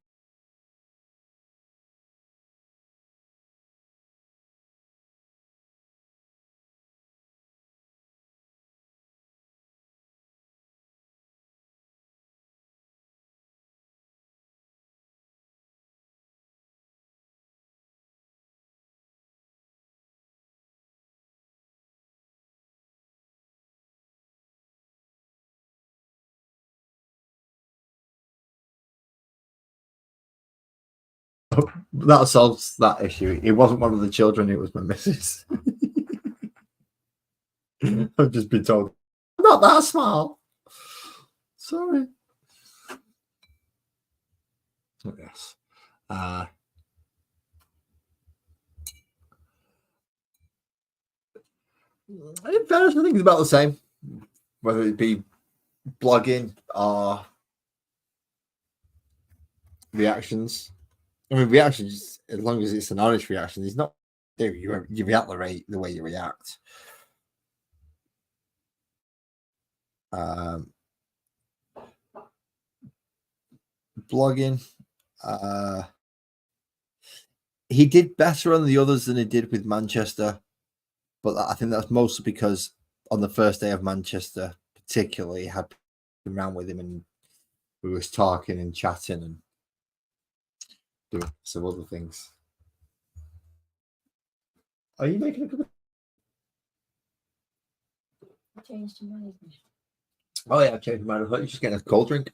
That solves that issue. It wasn't one of the children, it was my missus. I've just been told, not that small. Sorry. Oh, yes. In fairness, I think it's about the same, whether it be blogging or reactions. I mean, reactions, as long as it's an honest reaction, it's not. You react the way you react. Blogging. He did better on the others than he did with Manchester, but I think that's mostly because on the first day of Manchester, particularly, I had been around with him and we was talking and chatting and doing some other things. Are you making a cup of... I changed your mind. Oh yeah, I've changed my mind. I thought you were just getting a cold drink.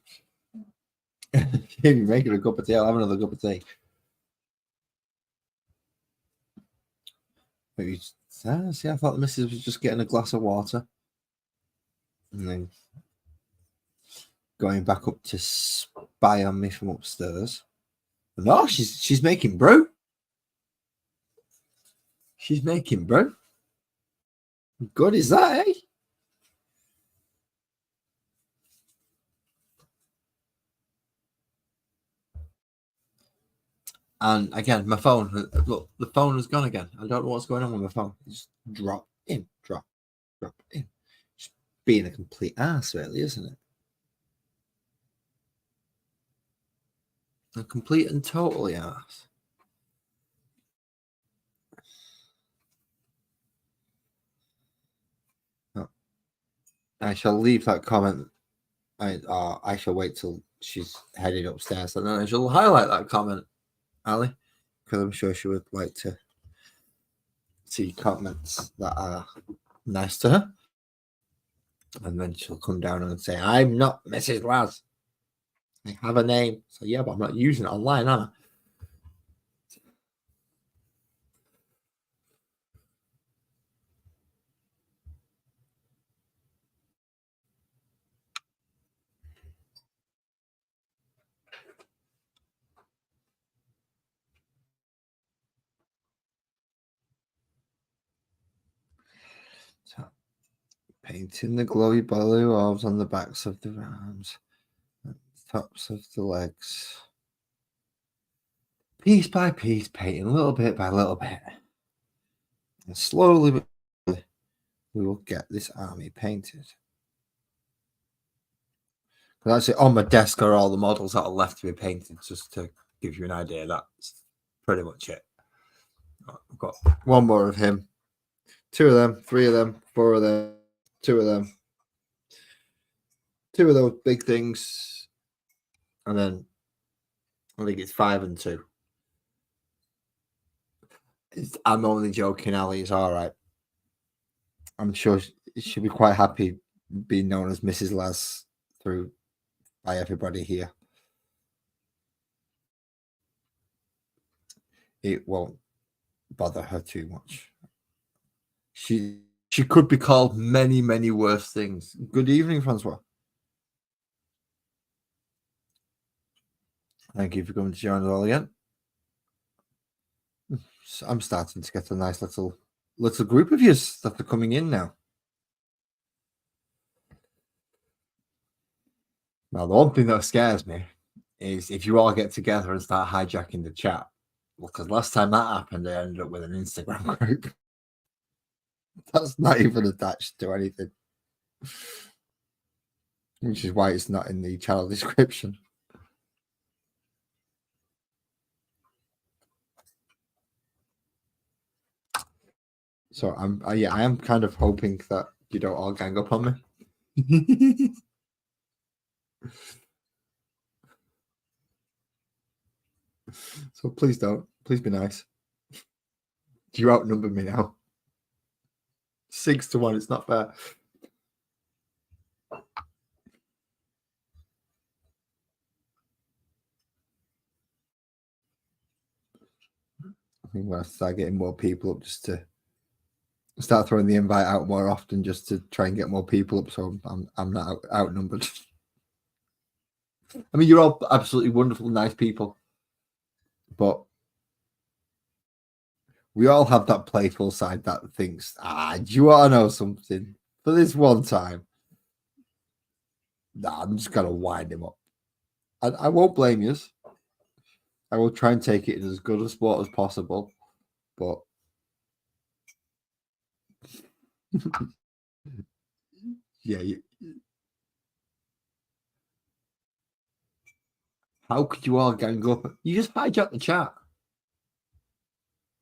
If you're making a cup of tea, I'll have another cup of tea. Maybe see, I thought the missus was just getting a glass of water and then going back up to spy on me from upstairs. But no, she's making brew. She's making brew. Good is that, eh? And again, my phone, look, the phone has gone again. I don't know what's going on with my phone. It's drop in, drop in. Just being a complete ass, really, isn't it? A complete and totally ass. Oh. I shall leave that comment. I shall wait till she's headed upstairs and then I shall highlight that comment Ali, because I'm sure she would like to see comments that are nice to her. And then she'll come down and say, I'm not Mrs. Laz. I have a name. So, yeah, but I'm not using it online, am I? So, painting the glowy blue orbs on the backs of the arms, and tops of the legs. Piece by piece, painting little bit by little bit. And slowly but slowly, we will get this army painted. That's it. On my desk are all the models that are left to be painted, just to give you an idea. That's pretty much it. I've got one more of him, 2 of them, 3 of them, 4 of them, 2 of them, 2 of those big things, and then I think it's 5 and 2. I'm only joking, Ali. It's all right. I'm sure she'll be quite happy being known as Mrs. Laz by everybody here. It won't bother her too much. She could be called many, many worse things. Good evening, Francois. Thank you for coming to join us all again. So I'm starting to get a nice little group of yous that are coming in now. Now, the one thing that scares me is if you all get together and start hijacking the chat. Well, because last time that happened, I ended up with an Instagram group. That's not even attached to anything. Which is why it's not in the channel description. So I am kind of hoping that you don't all gang up on me. So please don't. Please be nice. You outnumber me now. 6-1. It's not fair. I think we'll start getting more people up just to start throwing the invite out more often just to try and get more people up so I'm not outnumbered. I mean, you're all absolutely wonderful, nice people, but we all have that playful side that thinks, do you want to know something? For this one time, I'm just going to wind him up. And I won't blame you. I will try and take it in as good a sport as possible, but yeah, how could you all gang up? You just hijack the chat.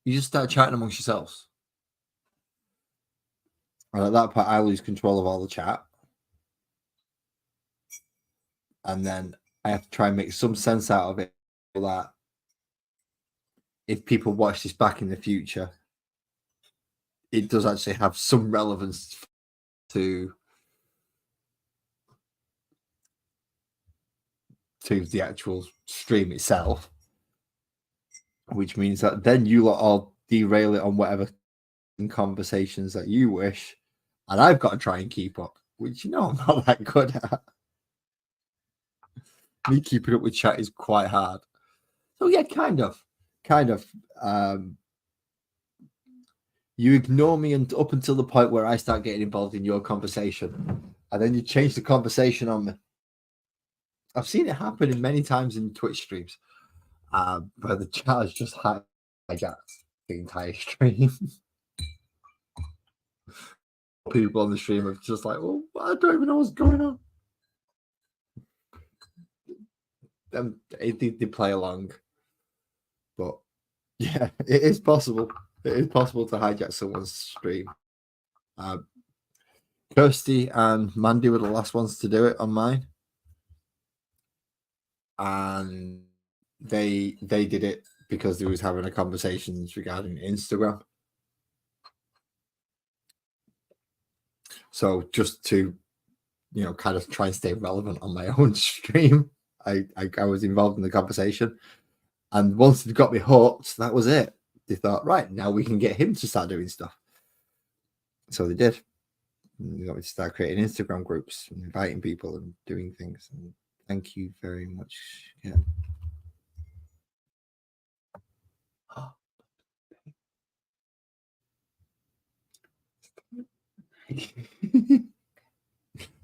You just start chatting amongst yourselves. And at that point, I lose control of all the chat. And then I have to try and make some sense out of it so that if people watch this back in the future, it does actually have some relevance to the actual stream itself, which means that then you lot all derail it on whatever conversations that you wish, and I've got to try and keep up, which I'm not that good at. Me keeping up with chat is quite hard. So yeah, kind of. You ignore me up until the point where I start getting involved in your conversation, and then you change the conversation on me. I've seen it happen many times in Twitch streams, but the chat has just hijacked the entire stream. People on the stream are just like, "Oh, I don't even know what's going on." They play along, but yeah, it is possible. It is possible to hijack someone's stream. Kirsty and Mandy were the last ones to do it on mine, and they did it because they was having a conversations regarding Instagram. So just to, kind of try and stay relevant on my own stream, I was involved in the conversation. And once they got me hooked, that was it. They thought, right, now we can get him to start doing stuff. So they did. They got me to start creating Instagram groups and inviting people and doing things. And thank you very much. Yeah.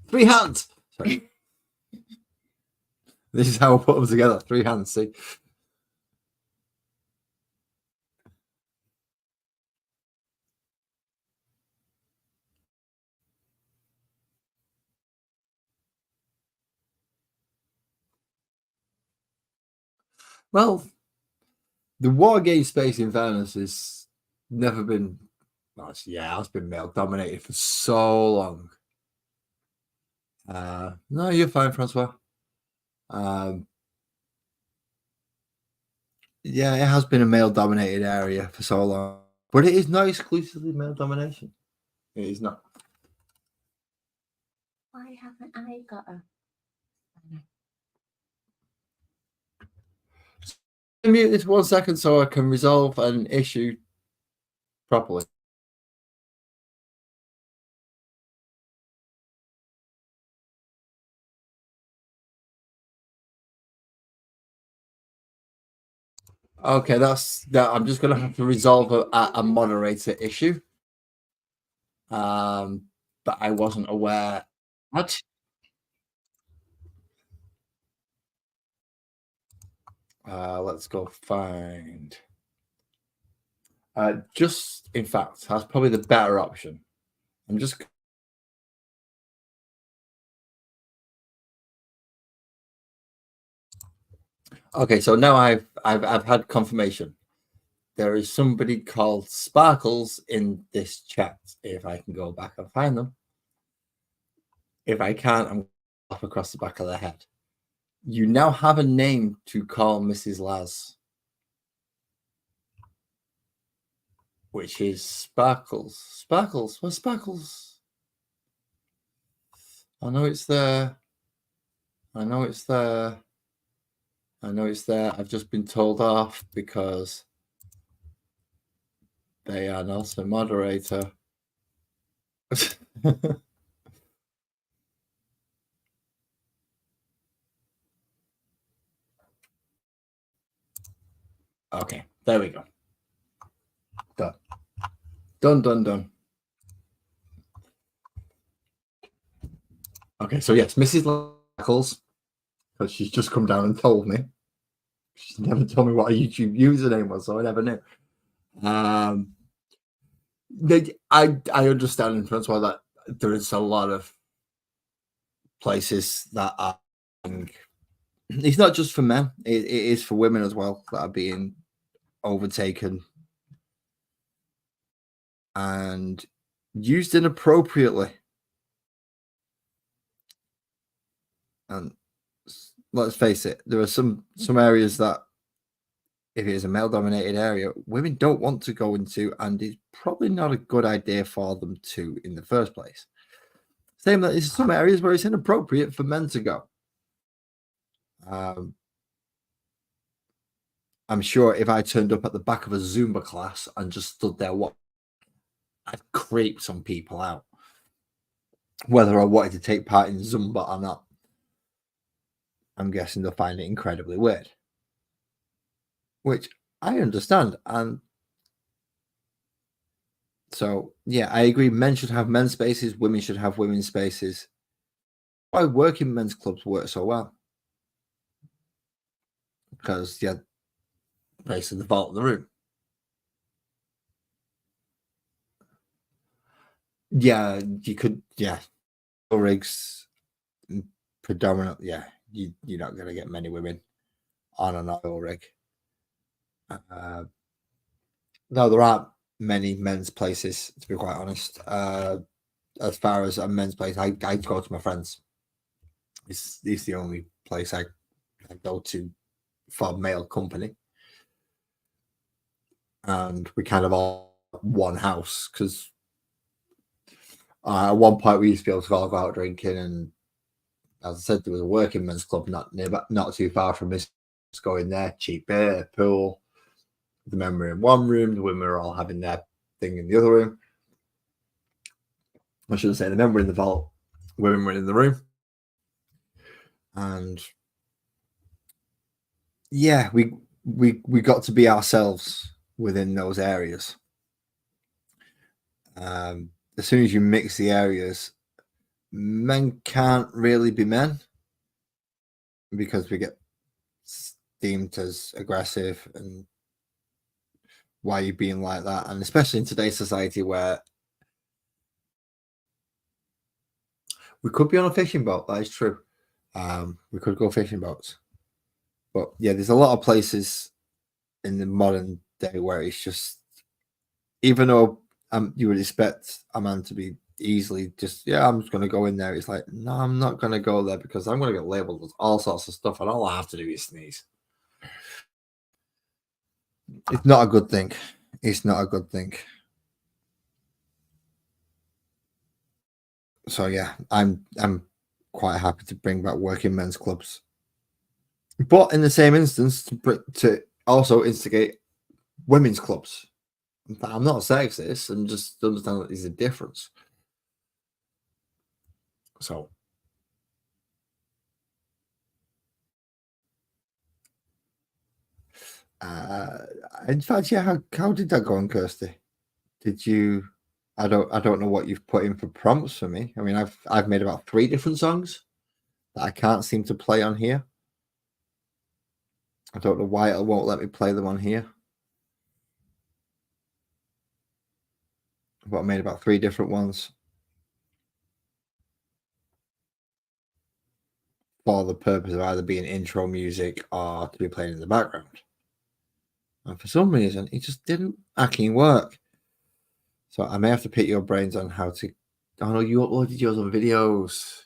3 hands. Sorry. This is how I put them together. 3 hands. See. Well, the war game space, in fairness, has never been. Well, it's been male dominated for so long. No, you're fine, Francois. Yeah, it has been a male dominated area for so long, but it is not exclusively male domination. It is not. Why haven't I got a? Mute this 1 second so I can resolve an issue properly. Okay, that's that. I'm just going to have to resolve a moderator issue. But I wasn't aware. What? Let's go find. Just in fact, that's probably the better option. I'm just. Okay, so now I've had confirmation. There is somebody called Sparkles in this chat. If I can go back and find them. If I can't, I'm off across the back of their head. You now have a name to call Mrs. Laz, which is Sparkles. Sparkles, where's Sparkles? I know it's there. I know it's there. I know it's there. I've just been told off because they are not a moderator. Okay, there we go. Done. Done. Okay, so yes, Mrs. Lackles, because she's just come down and told me. She's never told me what a YouTube username was, so I never knew. I understand in Francois that there is a lot of places that are. It's not just for men; it is for women as well that are being overtaken and used inappropriately. And let's face it, there are some areas that, if it is a male-dominated area, women don't want to go into, and it's probably not a good idea for them to in the first place. Same that there's some areas where it's inappropriate for men to go. I'm sure if I turned up at the back of a Zumba class and just stood there, I'd creep some people out, whether I wanted to take part in Zumba or not. I'm guessing they'll find it incredibly weird, which I understand. And so, yeah, I agree. Men should have men's spaces. Women should have women's spaces. Why working men's clubs work so well? Because, yeah, basically the vault of the room. Yeah, you could, yeah. Rigs, predominantly, yeah, you're not going to get many women on an oil rig. No, there aren't many men's places, to be quite honest. As far as a men's place, I go to my friends. It's the only place I go to for male company. and we kind of all one house because at one point we used to be able to all go out drinking, and as I said, there was a working men's club not too far from us. Just go in there, cheap beer, pool. The men were in one room, the women were all having their thing in the other room. I should say the men were in the vault, women were in the room, and yeah, we got to be ourselves within those areas. As soon as you mix the areas, men can't really be men because we get deemed as aggressive and why are you being like that? And especially in today's society where we could be on a fishing boat, that is true. We could go fishing boats. But yeah, there's a lot of places in the modern day where it's just, even though you would expect a man to be easily just, yeah, I'm just going to go in there. It's like, no, I'm not going to go there because I'm going to get labeled with all sorts of stuff and all I have to do is sneeze. It's not a good thing. It's not a good thing. So yeah, I'm quite happy to bring back working men's clubs, but in the same instance, to also instigate women's clubs. I'm not sexist. I'm just understand that there's a difference. So, in fact, yeah. How did that go on, Kirsty? Did you? I don't know what you've put in for prompts for me. I mean, I've made about 3 different songs that I can't seem to play on here. I don't know why it won't let me play them on here. But I made about 3 different ones for the purpose of either being intro music or to be playing in the background. And for some reason, it just didn't fucking work. So I may have to pick your brains on how to. Oh no, you uploaded yours on videos.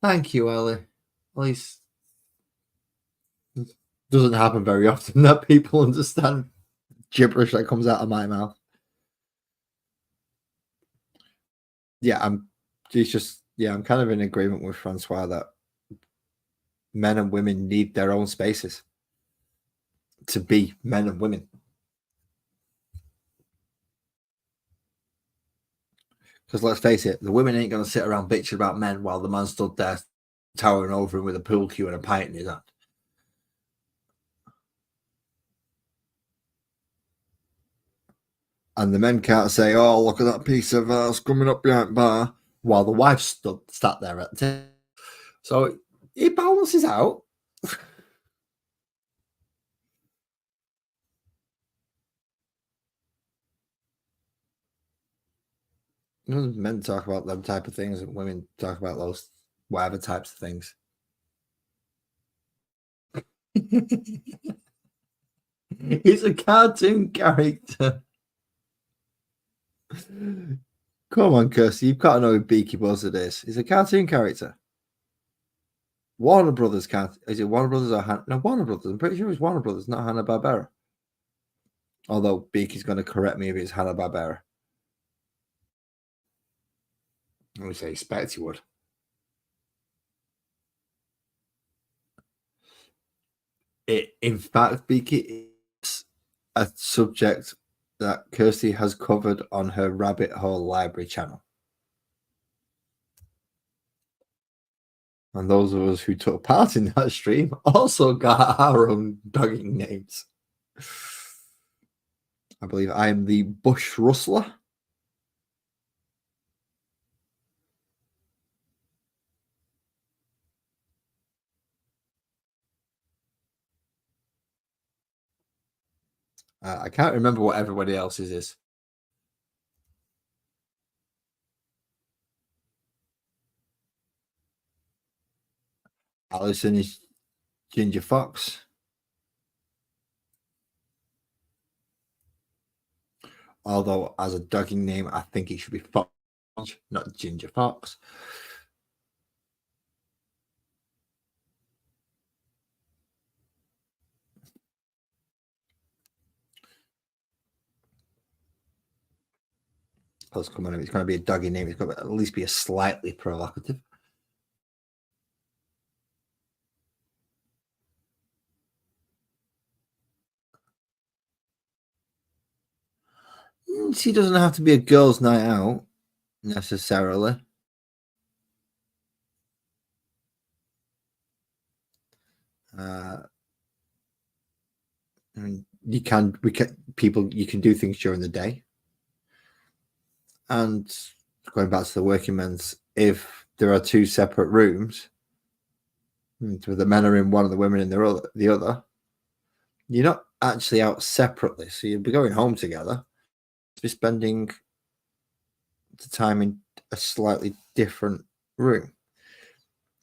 Thank you, Ellie. At least it doesn't happen very often that people understand gibberish that comes out of my mouth. Yeah, I'm kind of in agreement with Francois that men and women need their own spaces to be men and women. Because let's face it, the women ain't going to sit around bitching about men while the man stood there towering over him with a pool cue and a pint in his hand. And the men can't say, "Oh, look at that piece of ass coming up behind bar," while the wife sat there at the table. So it balances out. Men talk about them type of things, and women talk about those whatever types of things. He's a cartoon character. Come on, Kirsty, you've got to know who Beaky Buzzard is. He's a cartoon character. Warner Brothers can't. Is it Warner Brothers or no? Warner Brothers. I'm pretty sure it's Warner Brothers, not Hanna-Barbera. Although Beaky's going to correct me if it's Hanna-Barbera. I would say expect he would. In fact, Beaky is a subject that Kirsty has covered on her Rabbit Hole Library channel. And those of us who took part in that stream also got our own dogging names. I believe I am the Bush Rustler. I can't remember what everybody else's is. Alison is Ginger Fox. Although, as a dogging name, I think it should be Fox, not Ginger Fox. Plus, come on, if it's going to be a doggy name, it's got to at least be a slightly provocative. She doesn't have to be a girls' night out necessarily. You can do things during the day. And going back to the working men's, if there are two separate rooms, the men are in one and the women in the other, you're not actually out separately. So you'll be going home together, be spending the time in a slightly different room.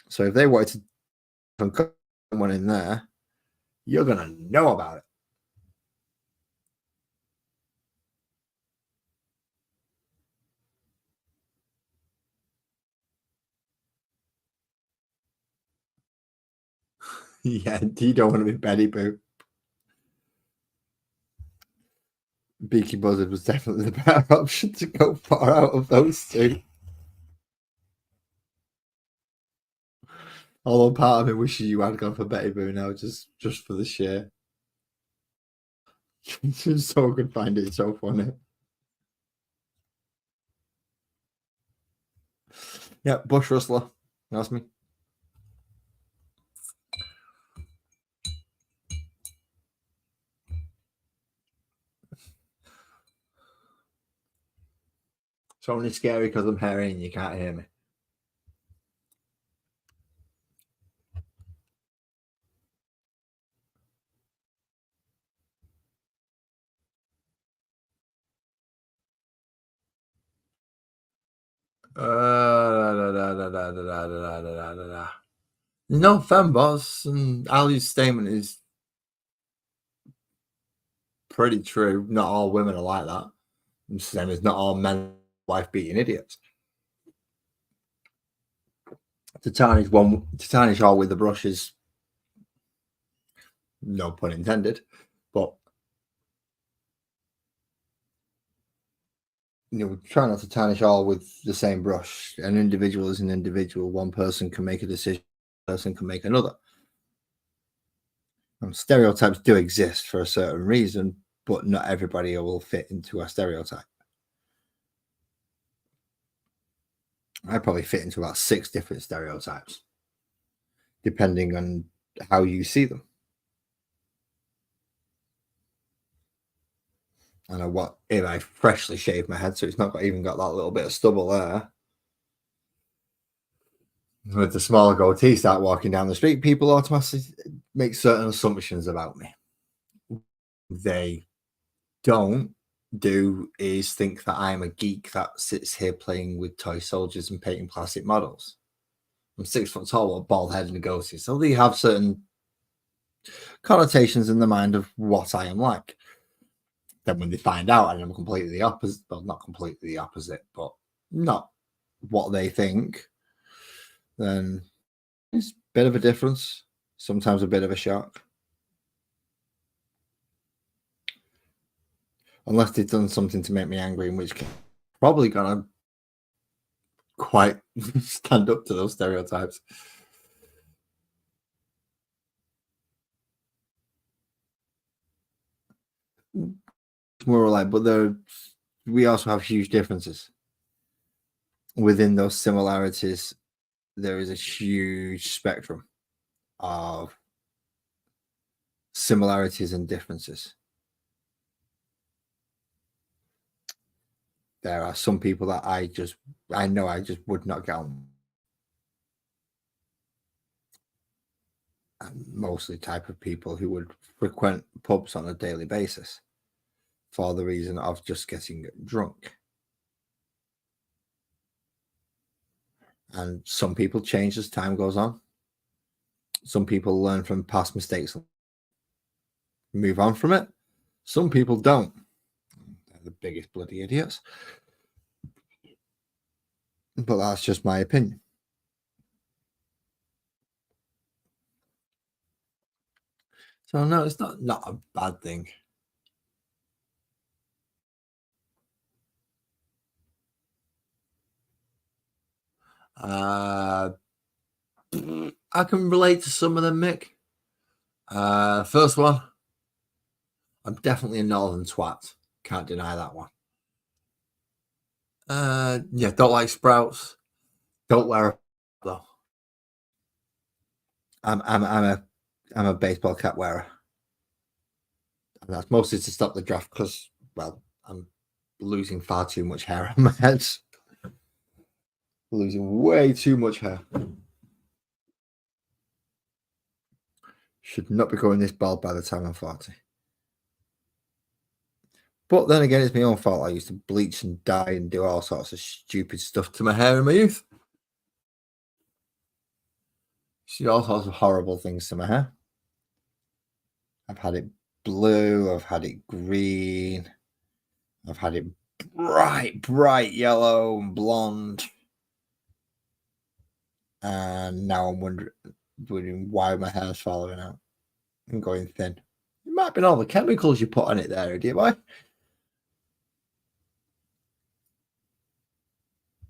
So if they wanted to put someone in there, you're going to know about it. Yeah, you don't want to be Betty Boo. Beaky Buzzard was definitely the better option to go far out of those two. Although part of me wishes you had gone for Betty Boo now, just for the sheer. Just so I could find it so funny. Yeah, Bush Rustler. That's me. It's only scary because I'm hairy and you can't hear me. No, fembots, and Ali's statement is pretty true. Not all women are like that. The same as not all men wife beating idiots. To tarnish all with the brushes, no pun intended, but try not to tarnish all with the same brush. An individual is an individual. One person can make a decision, one person can make another. And stereotypes do exist for a certain reason, but not everybody will fit into a stereotype. I probably fit into about 6 different stereotypes, depending on how you see them. And what if I freshly shaved my head, so it's not even got that little bit of stubble there. With the smaller goatee, start walking down the street, people automatically make certain assumptions about me. They don't do is think that I'm a geek that sits here playing with toy soldiers and painting plastic models. I'm 6 foot tall with a bald head and a goatee, so they have certain connotations in the mind of what I am like. Then when they find out and I'm completely the opposite, well, not completely the opposite, but not what they think, then it's a bit of a difference, sometimes a bit of a shock. Unless they've done something to make me angry, in which case I'm probably gonna quite stand up to those stereotypes. More like, but we also have huge differences. Within those similarities, there is a huge spectrum of similarities and differences. There are some people that I know I just would not get on. And mostly type of people who would frequent pubs on a daily basis for the reason of just getting drunk. And some people change as time goes on. Some people learn from past mistakes, move on from it. Some people don't. They're the biggest bloody idiots. But that's just my opinion. So no, it's not a bad thing. I can relate to some of them, Mick. First one, I'm definitely a northern twat. Can't deny that one. Yeah, don't like sprouts. Don't wear a though. I'm a baseball cap wearer. And that's mostly to stop the draft because, well, I'm losing far too much hair on my head. Losing way too much hair. Should not be going this bald by the time I'm 40. But then again, it's my own fault. I used to bleach and dye and do all sorts of stupid stuff to my hair in my youth. See all sorts of horrible things to my hair. I've had it blue, I've had it green, I've had it bright yellow and blonde. And now I'm wondering why my hair's falling out and going thin. It might have been all the chemicals you put on it there, idiot boy.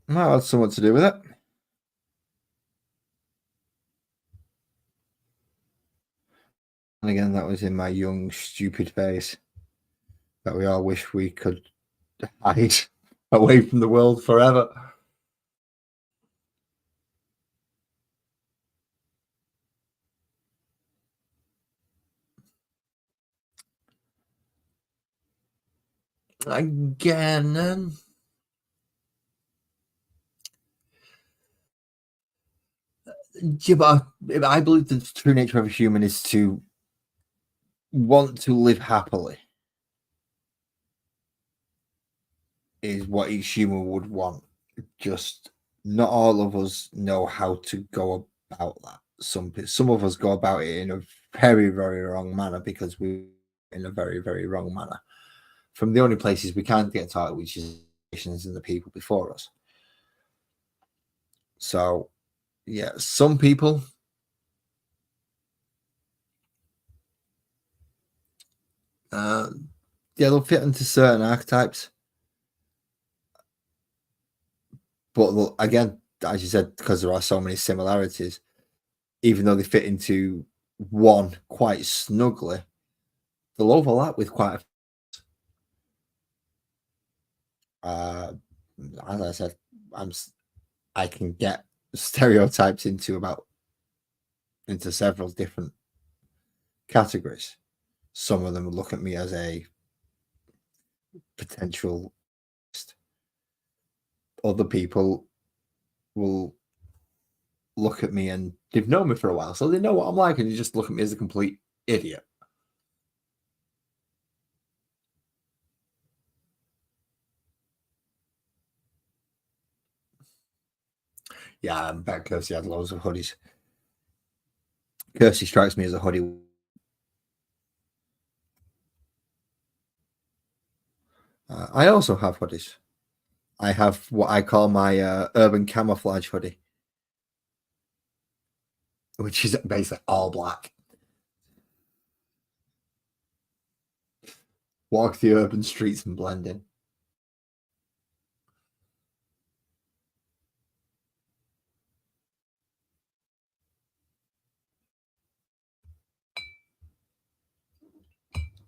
Might have had something to do with it. And again, that was in my young, stupid phase that we all wish we could hide away from the world forever. Again, yeah, but I believe the true nature of a human is to want to live happily. Is what each human would want. Just not all of us know how to go about that. Some of us go about it in a very, very wrong manner because we in a very, very wrong manner. From the only places we can't get taught, which is nations and the people before us. So, yeah, some people they'll fit into certain archetypes. But again, as you said, because there are so many similarities, even though they fit into one quite snugly, they'll overlap with quite a as I said, I can get stereotypes into several different categories. Some of them look at me as a potential. Other people will look at me and they've known me for a while, so they know what I'm like, and they just look at me as a complete idiot. Yeah, I bet Kirsty had loads of hoodies. Kirsty strikes me as a hoodie. I also have hoodies. I have what I call my urban camouflage hoodie, which is basically all black. Walk the urban streets and blend in.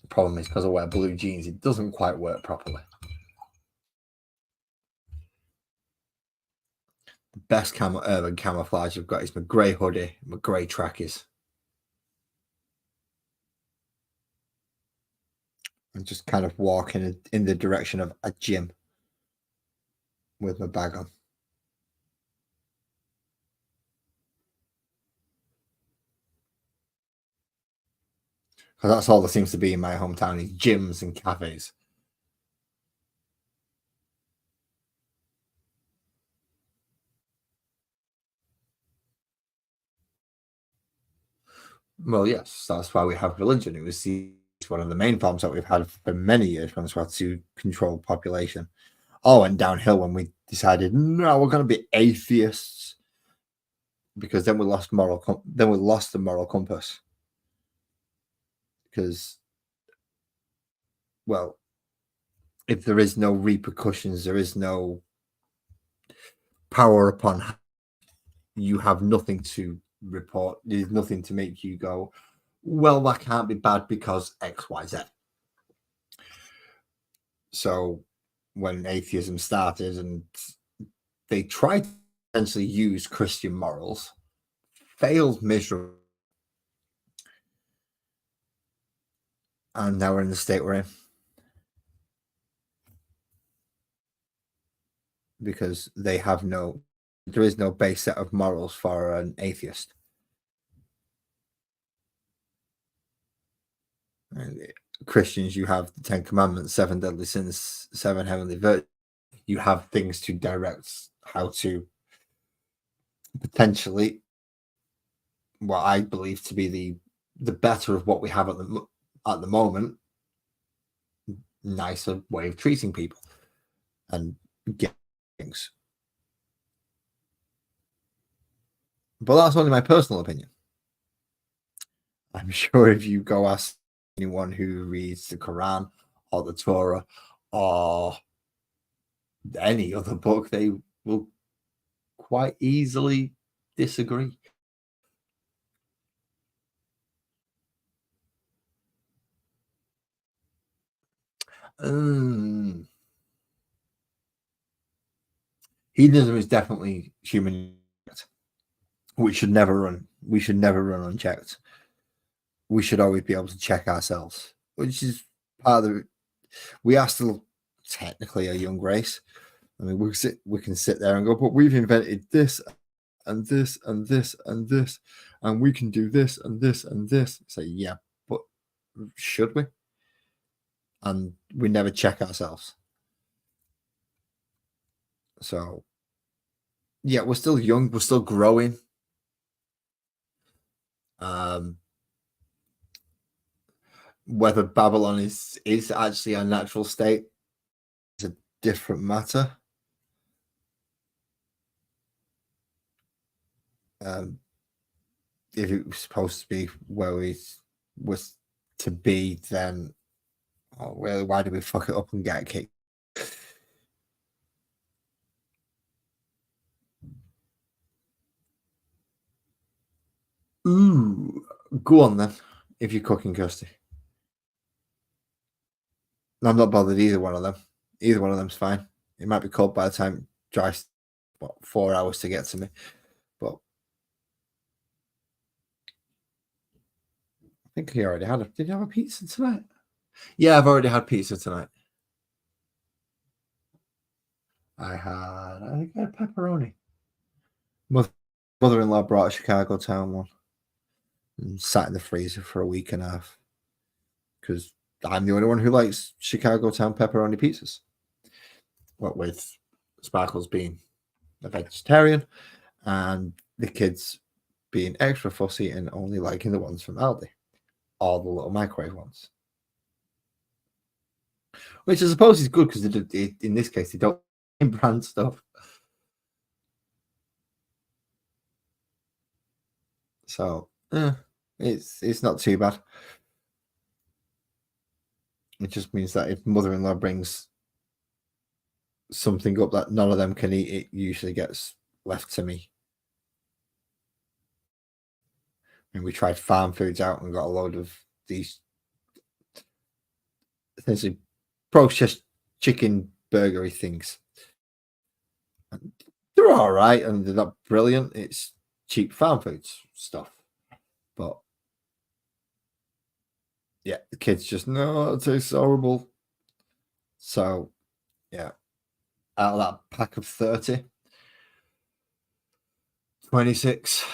The problem is because I wear blue jeans, it doesn't quite work properly. The best urban camouflage I've got is my grey hoodie, my grey trackies. I'm just kind of walking in the direction of a gym with my bag on. Because that's all there seems to be in my hometown is gyms and cafes. Well, yes, that's why we have religion. It was one of the main forms that we've had for many years when we had to control population. All went downhill when we decided, no, we're going to be atheists, because then we lost the moral compass. Because, well, if there is no repercussions, there is no power upon you have nothing to report. There's nothing to make you go, well, that can't be bad because X, Y, Z. So when atheism started and they tried to essentially use Christian morals, failed miserably, and now we're in the state we're in. Because there is no base set of morals for an atheist. And Christians, you have the 10 Commandments, 7 deadly sins, 7 heavenly virtues. You have things to direct how to potentially, what I believe to be the better of what we have at the moment, nicer way of treating people and getting things. But that's only my personal opinion. I'm sure if you go ask anyone who reads the Quran or the Torah or any other book, they will quite easily disagree. Hedonism is definitely human. We should never run unchecked. We should always be able to check ourselves, which is part of we are still technically a young race. I mean, we can sit there and go, but we've invented this and this and this and this, and we can do this and this and this. So yeah, but should we? And we never check ourselves. So yeah, we're still young, we're still growing. Whether Babylon is actually a natural state is a different matter. If it was supposed to be where we was to be, then really, why did we fuck it up and get kicked? Ooh, go on then. If you're cooking, Kirsty. I'm not bothered either one of them. Either one of them's fine. It might be cold by the time it dries. 4 hours to get to me, but I think he already had did you have a pizza tonight? Yeah, I've already had pizza tonight. I think I had pepperoni. Mother-in-law brought a Chicago Town one and sat in the freezer for a week and a half because I'm the only one who likes Chicago Town pepperoni pizzas. What with Sparkles being a vegetarian and the kids being extra fussy and only liking the ones from Aldi, all the little microwave ones. Which I suppose is good because in this case they don't brand stuff. So it's not too bad. It just means that if mother-in-law brings something up that none of them can eat, it usually gets left to me. And we tried farm foods out and got a load of these essentially processed chicken burgery things. And they're all right and they're not brilliant. It's cheap farm foods stuff. But yeah, the kids just, no, it tastes horrible. So yeah, out of that pack of 30, 26,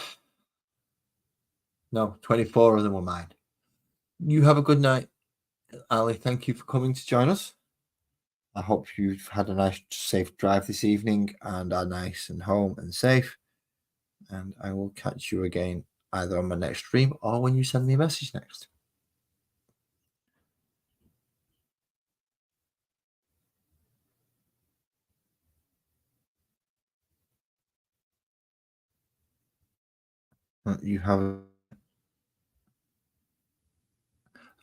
no, 24 of them were mine. You have a good night, Ali. Thank you for coming to join us. I hope you've had a nice, safe drive this evening and are nice and home and safe. And I will catch you again either on my next stream or when you send me a message next. You have,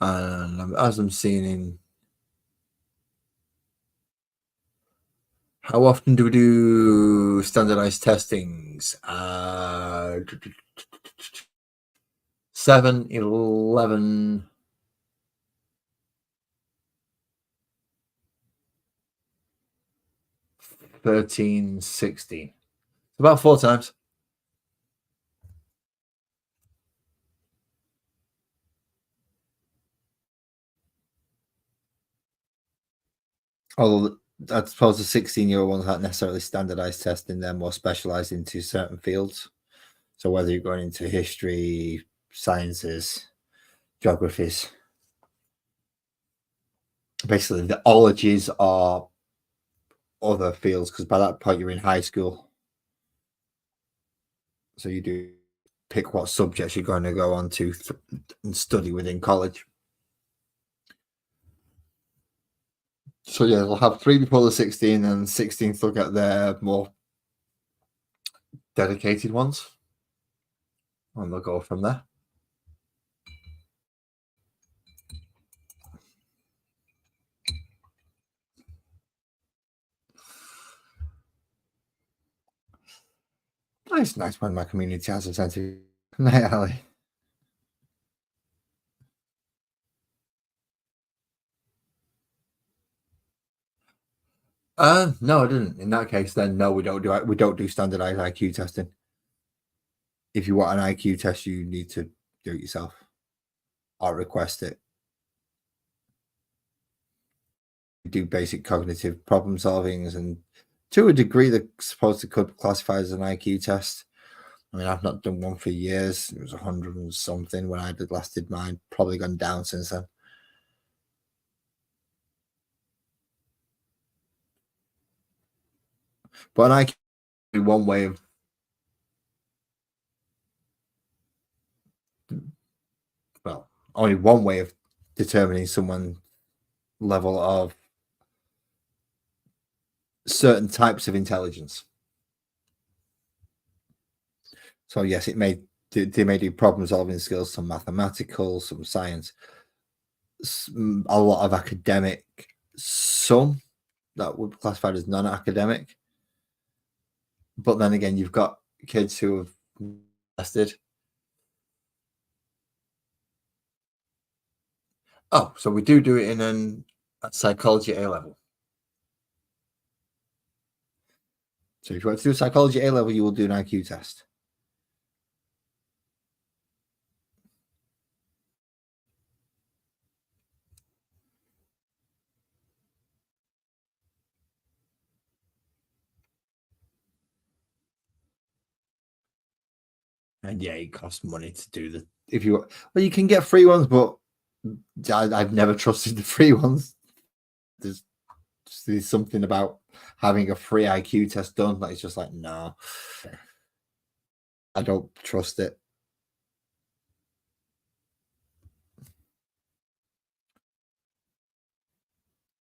and as I'm seeing in How often do we do standardized testings? 7, 11, 13, 16. About 4 times. Although I suppose the 16-year-old ones aren't necessarily standardized testing, they're more specialized into certain fields. So whether you're going into history, sciences, geographies, basically the ologies are other fields, because by that point you're in high school. So you do pick what subjects you're going to go on to and study within college. So yeah, they'll have 3 before the 16, and 16th they'll get their more dedicated ones, and they'll go from there. It's nice when my community has a sense of night alley. No, I didn't. In that case, then no, we don't do standardized IQ testing. If you want an IQ test, you need to do it yourself or request it. We do basic cognitive problem solvings, and to a degree, they're supposed to could classify as an IQ test. I mean, I've not done one for years. It was 100 and something when I last did mine. Probably gone down since then. But an IQ one way of only one way of determining someone's level of certain types of intelligence. So yes, they may do problem solving skills, some mathematical, some science, a lot of academic, some that would be classified as non-academic. But then again, you've got kids who have tested. Oh, so we do it in a psychology A level. So if you want to do a psychology A level, you will do an IQ test. And yeah, it costs money to do the. If you well, you can get free ones, but I've never trusted the free ones. There's something about having a free IQ test done that it's just like, no, I don't trust it.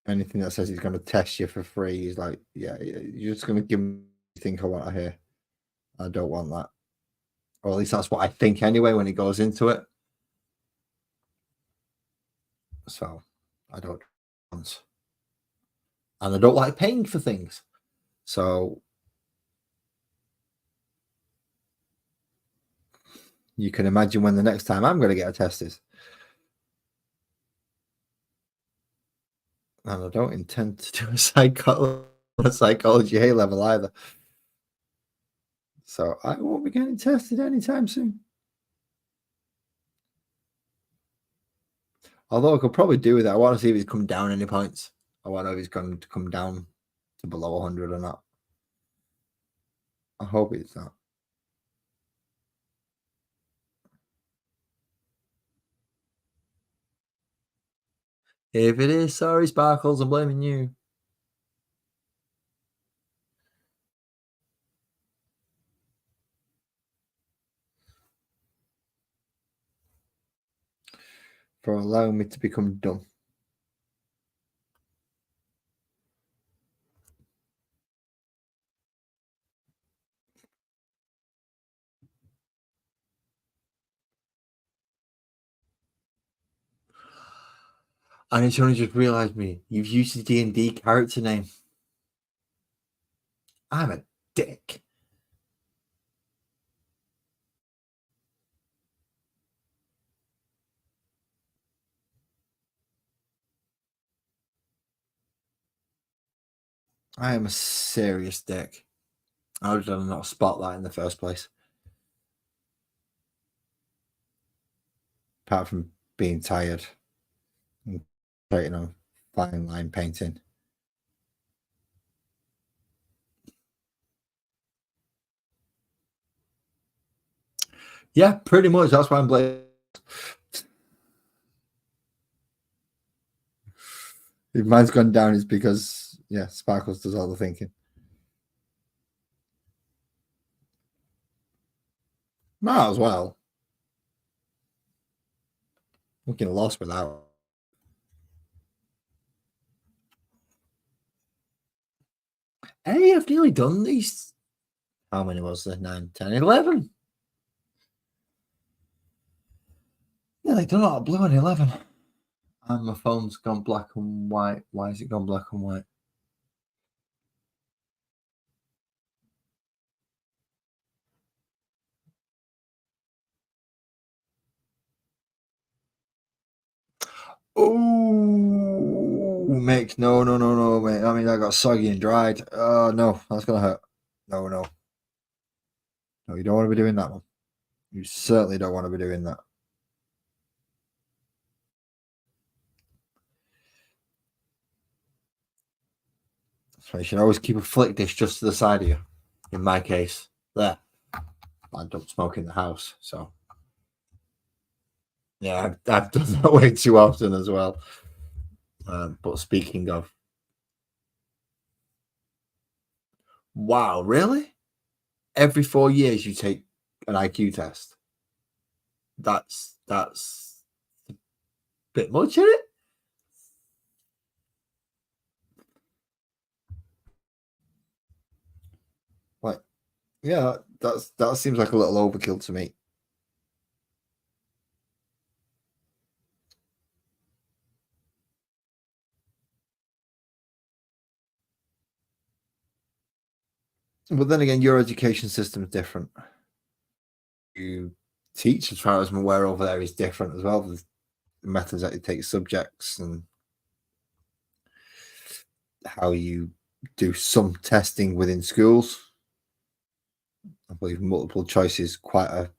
Anything that says he's going to test you for free, he's like, yeah, you're just going to give me the thing I want to hear. I don't want that. Or at least that's what I think anyway when he goes into it. So I don't. And I don't like paying for things. So you can imagine when the next time I'm going to get a test is. And I don't intend to do a psychology A level either. So I won't be getting tested anytime soon. Although I could probably do with it. I want to see if he's come down any points. I want to know if he's going to come down to below 100 or not. I hope it's not. If it is, sorry, Sparkles, I'm blaming you. For allowing me to become dumb. And it's only just realised me. You've used the D&D character name. I'm a dick. I am a serious dick. I would have not spot that in the first place. Apart from being tired and waiting on fine line painting. Yeah, pretty much. That's why I'm blaming. If mine's gone down, it's because, yeah, Sparkles does all the thinking. Might as well. Looking lost without. Hey, I've nearly done these. How many was there? 9, 10, 11. Yeah, they've done a lot of blue and 11. And my phone's gone black and white. Why has it gone black and white? Oh, mate. No, mate. I mean, I got soggy and dried. Oh, no. That's going to hurt. No. No, you don't want to be doing that one. You certainly don't want to be doing that. So you should always keep a flick dish just to the side of you. In my case, there. I don't smoke in the house, so yeah, I've done that way too often as well. But speaking of, wow, really? Every 4 years you take an IQ test. That's a bit much, isn't it? Like, yeah, that seems like a little overkill to me. But then again, your education system is different. You teach, as far as I'm aware, over there is different as well. The methods that you take subjects and how you do some testing within schools. I believe multiple choice is quite a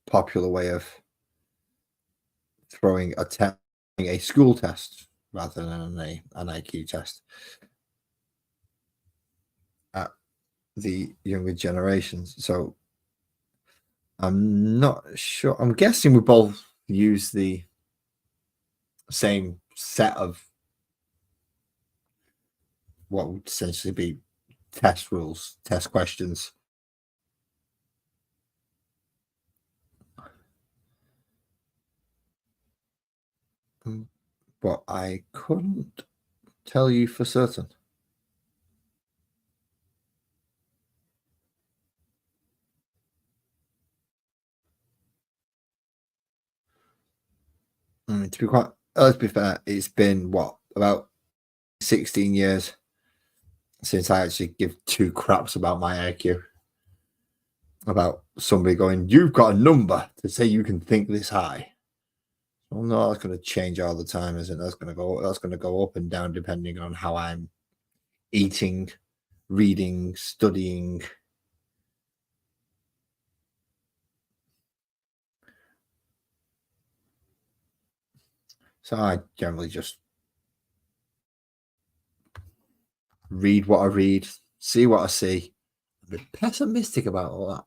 popular way of throwing a school test rather than an IQ test at the younger generations. So I'm not sure. I'm guessing we both use the same set of what would essentially be test rules, test questions. But I couldn't tell you for certain. To be quite, let's be fair, it's been what, about 16 years since I actually give two craps about my IQ. About somebody going, you've got a number to say you can think this high. Well, no, that's going to change all the time, isn't it? That's going to go up and down depending on how I'm eating, reading, studying. So I generally just read what I read, see what I see. I'm a bit pessimistic about all that.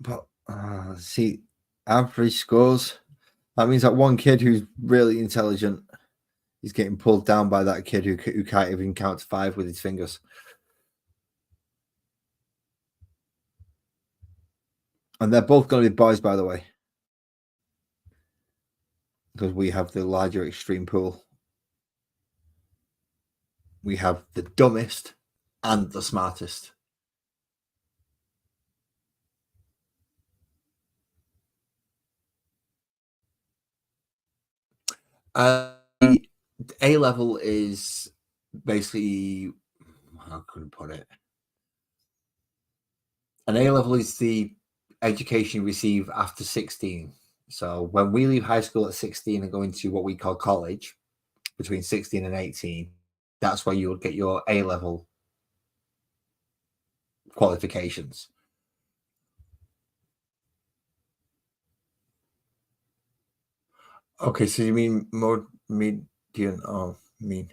But see, average scores. That means that one kid who's really intelligent is getting pulled down by that kid who can't even count to 5 with his fingers. And they're both going to be boys, by the way. because we have the larger extreme pool. We have the dumbest and the smartest. A level is basically, how could I put it? An A level is the education you receive after 16. So when we leave high school at 16 and go into what we call college, between 16 and 18, that's where you'll get your A level qualifications. Okay, so you mean more median? Oh, mean.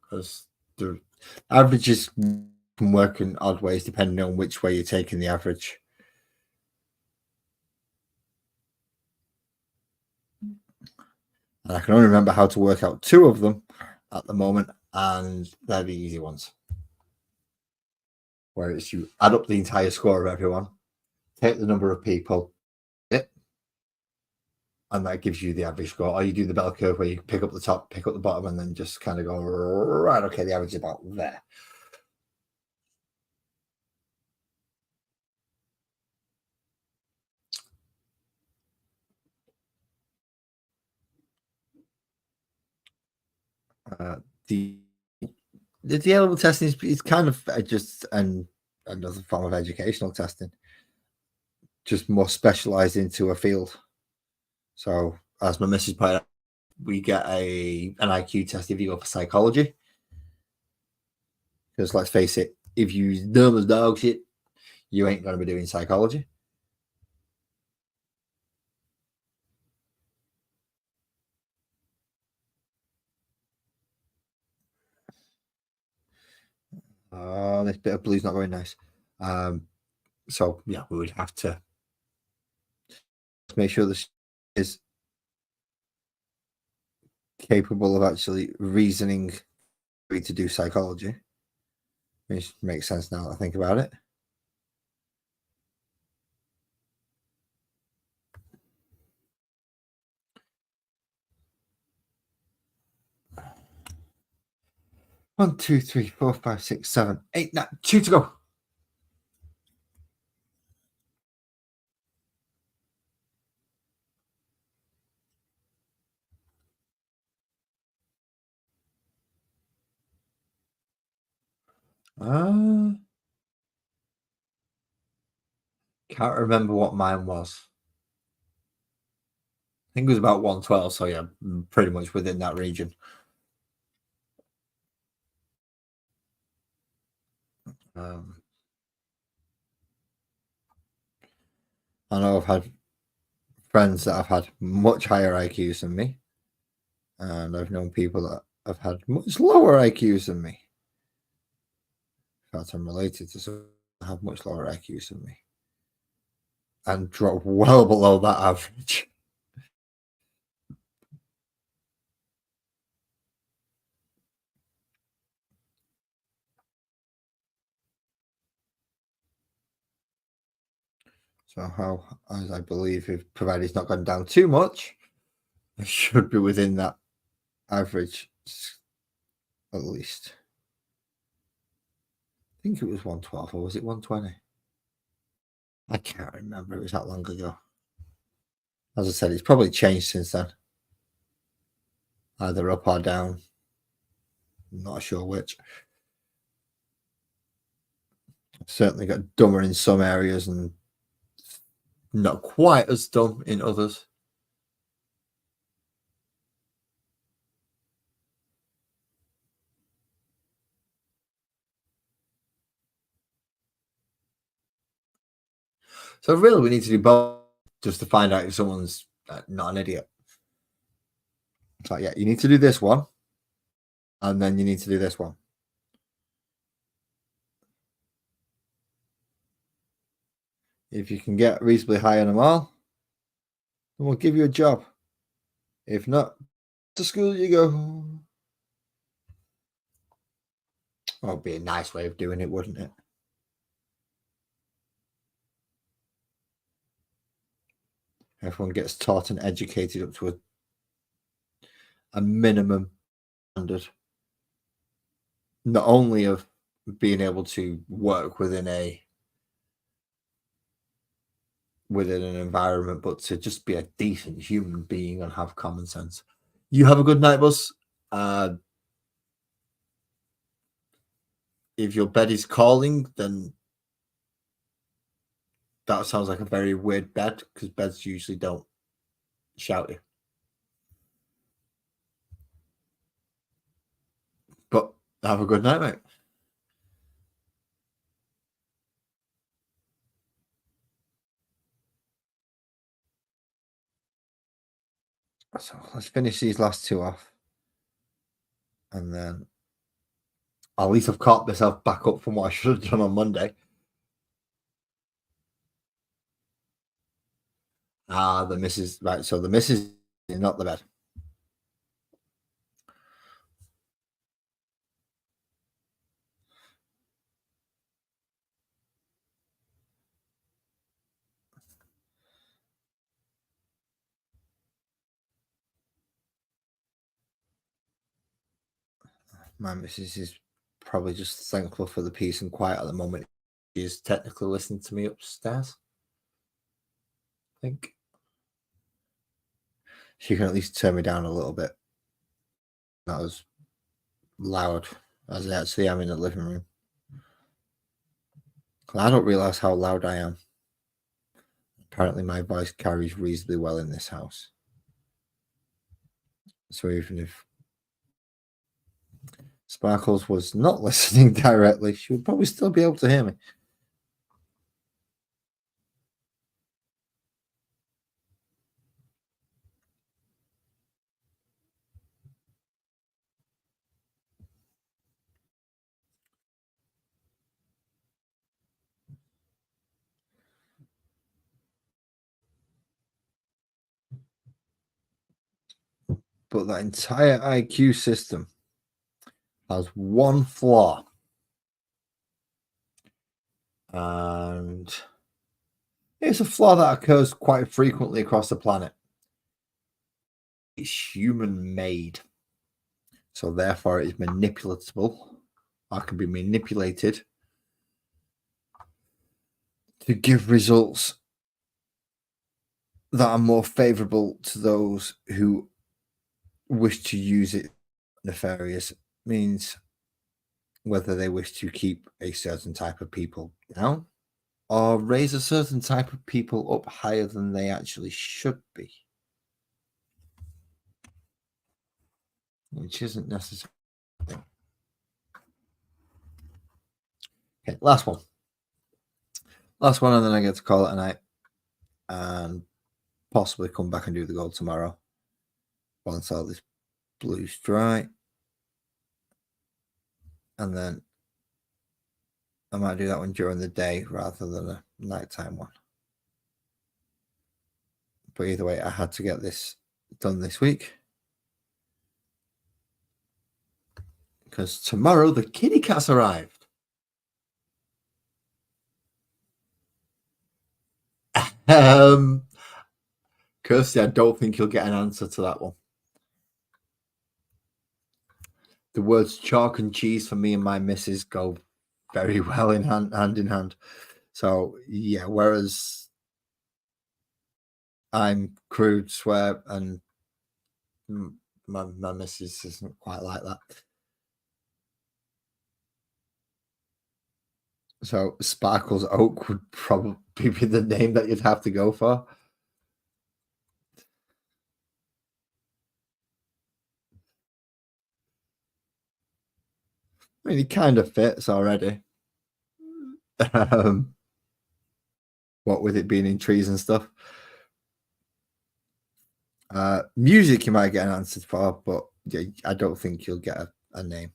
Because the averages can work in odd ways depending on which way you're taking the average. And I can only remember how to work out two of them at the moment, and they're the easy ones. Where it's you add up the entire score of everyone, take the number of people, and that gives you the average score. Or you do the bell curve where you pick up the top, pick up the bottom, and then just kind of go, right, okay, the average is about there. The A-level testing is kind of just another form of educational testing, just more specialized into a field. So, as my missus pointed out, we get an IQ test if you go for psychology. Because let's face it, if you dumb as dog shit, you ain't going to be doing psychology. This bit of blue's not very nice. So yeah, we would have to make sure this is capable of actually reasoning to do psychology. Which makes sense now that I think about it. One, two, three, four, five, six, seven, eight, nine, 2 to go. Can't remember what mine was. I think it was about 112, so yeah, pretty much within that region. I know I've had friends that have had much higher IQs than me, and I've known people that have had much lower IQs than me. In fact, I'm related to some that have much lower IQs than me and drop well below that average. So how, as I believe, if provided it's not gone down too much, it should be within that average at least. I think it was 112 or was it 120? I can't remember. It was that long ago. As I said, it's probably changed since then. Either up or down. I'm not sure which. I've certainly got dumber in some areas and not quite as dumb in others. So really, we need to do both just to find out if someone's not an idiot. It's like, yeah, you need to do this one, and then you need to do this one. If you can get reasonably high on them all, then we'll give you a job. If not, to school you go. That would be a nice way of doing it, wouldn't it? Everyone gets taught and educated up to a minimum standard, not only of being able to work within an environment, but to just be a decent human being and have common sense. You have a good night, Buzz. If your bed is calling, then that sounds like a very weird bed, because beds usually don't shout you. But have a good night, mate. So let's finish these last two off. And then at least I've caught myself back up from what I should have done on Monday. The missus, right. So the missus is not the bed. My missus is probably just thankful for the peace and quiet at the moment. She is technically listening to me upstairs. I think she can at least turn me down a little bit. Not as loud as I actually am in the living room. I don't realize how loud I am. Apparently, my voice carries reasonably well in this house. So even if Sparkles was not listening directly, she would probably still be able to hear me. But that entire IQ system has one flaw. And it's a flaw that occurs quite frequently across the planet. It's human made. So therefore it is manipulatable. Or can be manipulated to give results that are more favorable to those who wish to use it nefarious means, whether they wish to keep a certain type of people down or raise a certain type of people up higher than they actually should be, which isn't necessary. Okay, last one, and then I get to call it a night and possibly come back and do the gold tomorrow once all this blue's dry, and then I might do that one during the day rather than a nighttime one. But either way, I had to get this done this week because tomorrow the kitty cats arrived. Kirsty, I don't think you'll get an answer to that one. The words chalk and cheese for me and my missus go very well in hand in hand. So yeah, whereas I'm crude, swear, and my missus isn't quite like that. So Sparkles Oak would probably be the name that you'd have to go for. I mean, it kind of fits already. What with it being in trees and stuff. Music you might get an answer for, but yeah, I don't think you'll get a name.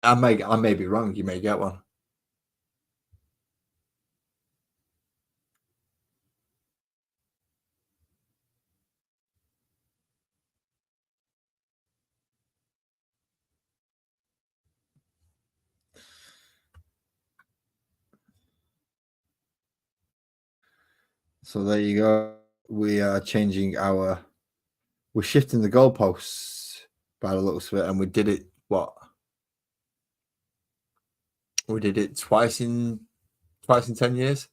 I may be wrong. You may get one. So there you go. We are changing we're shifting the goalposts by the looks of it, and we did it what? We did it twice in 10 years.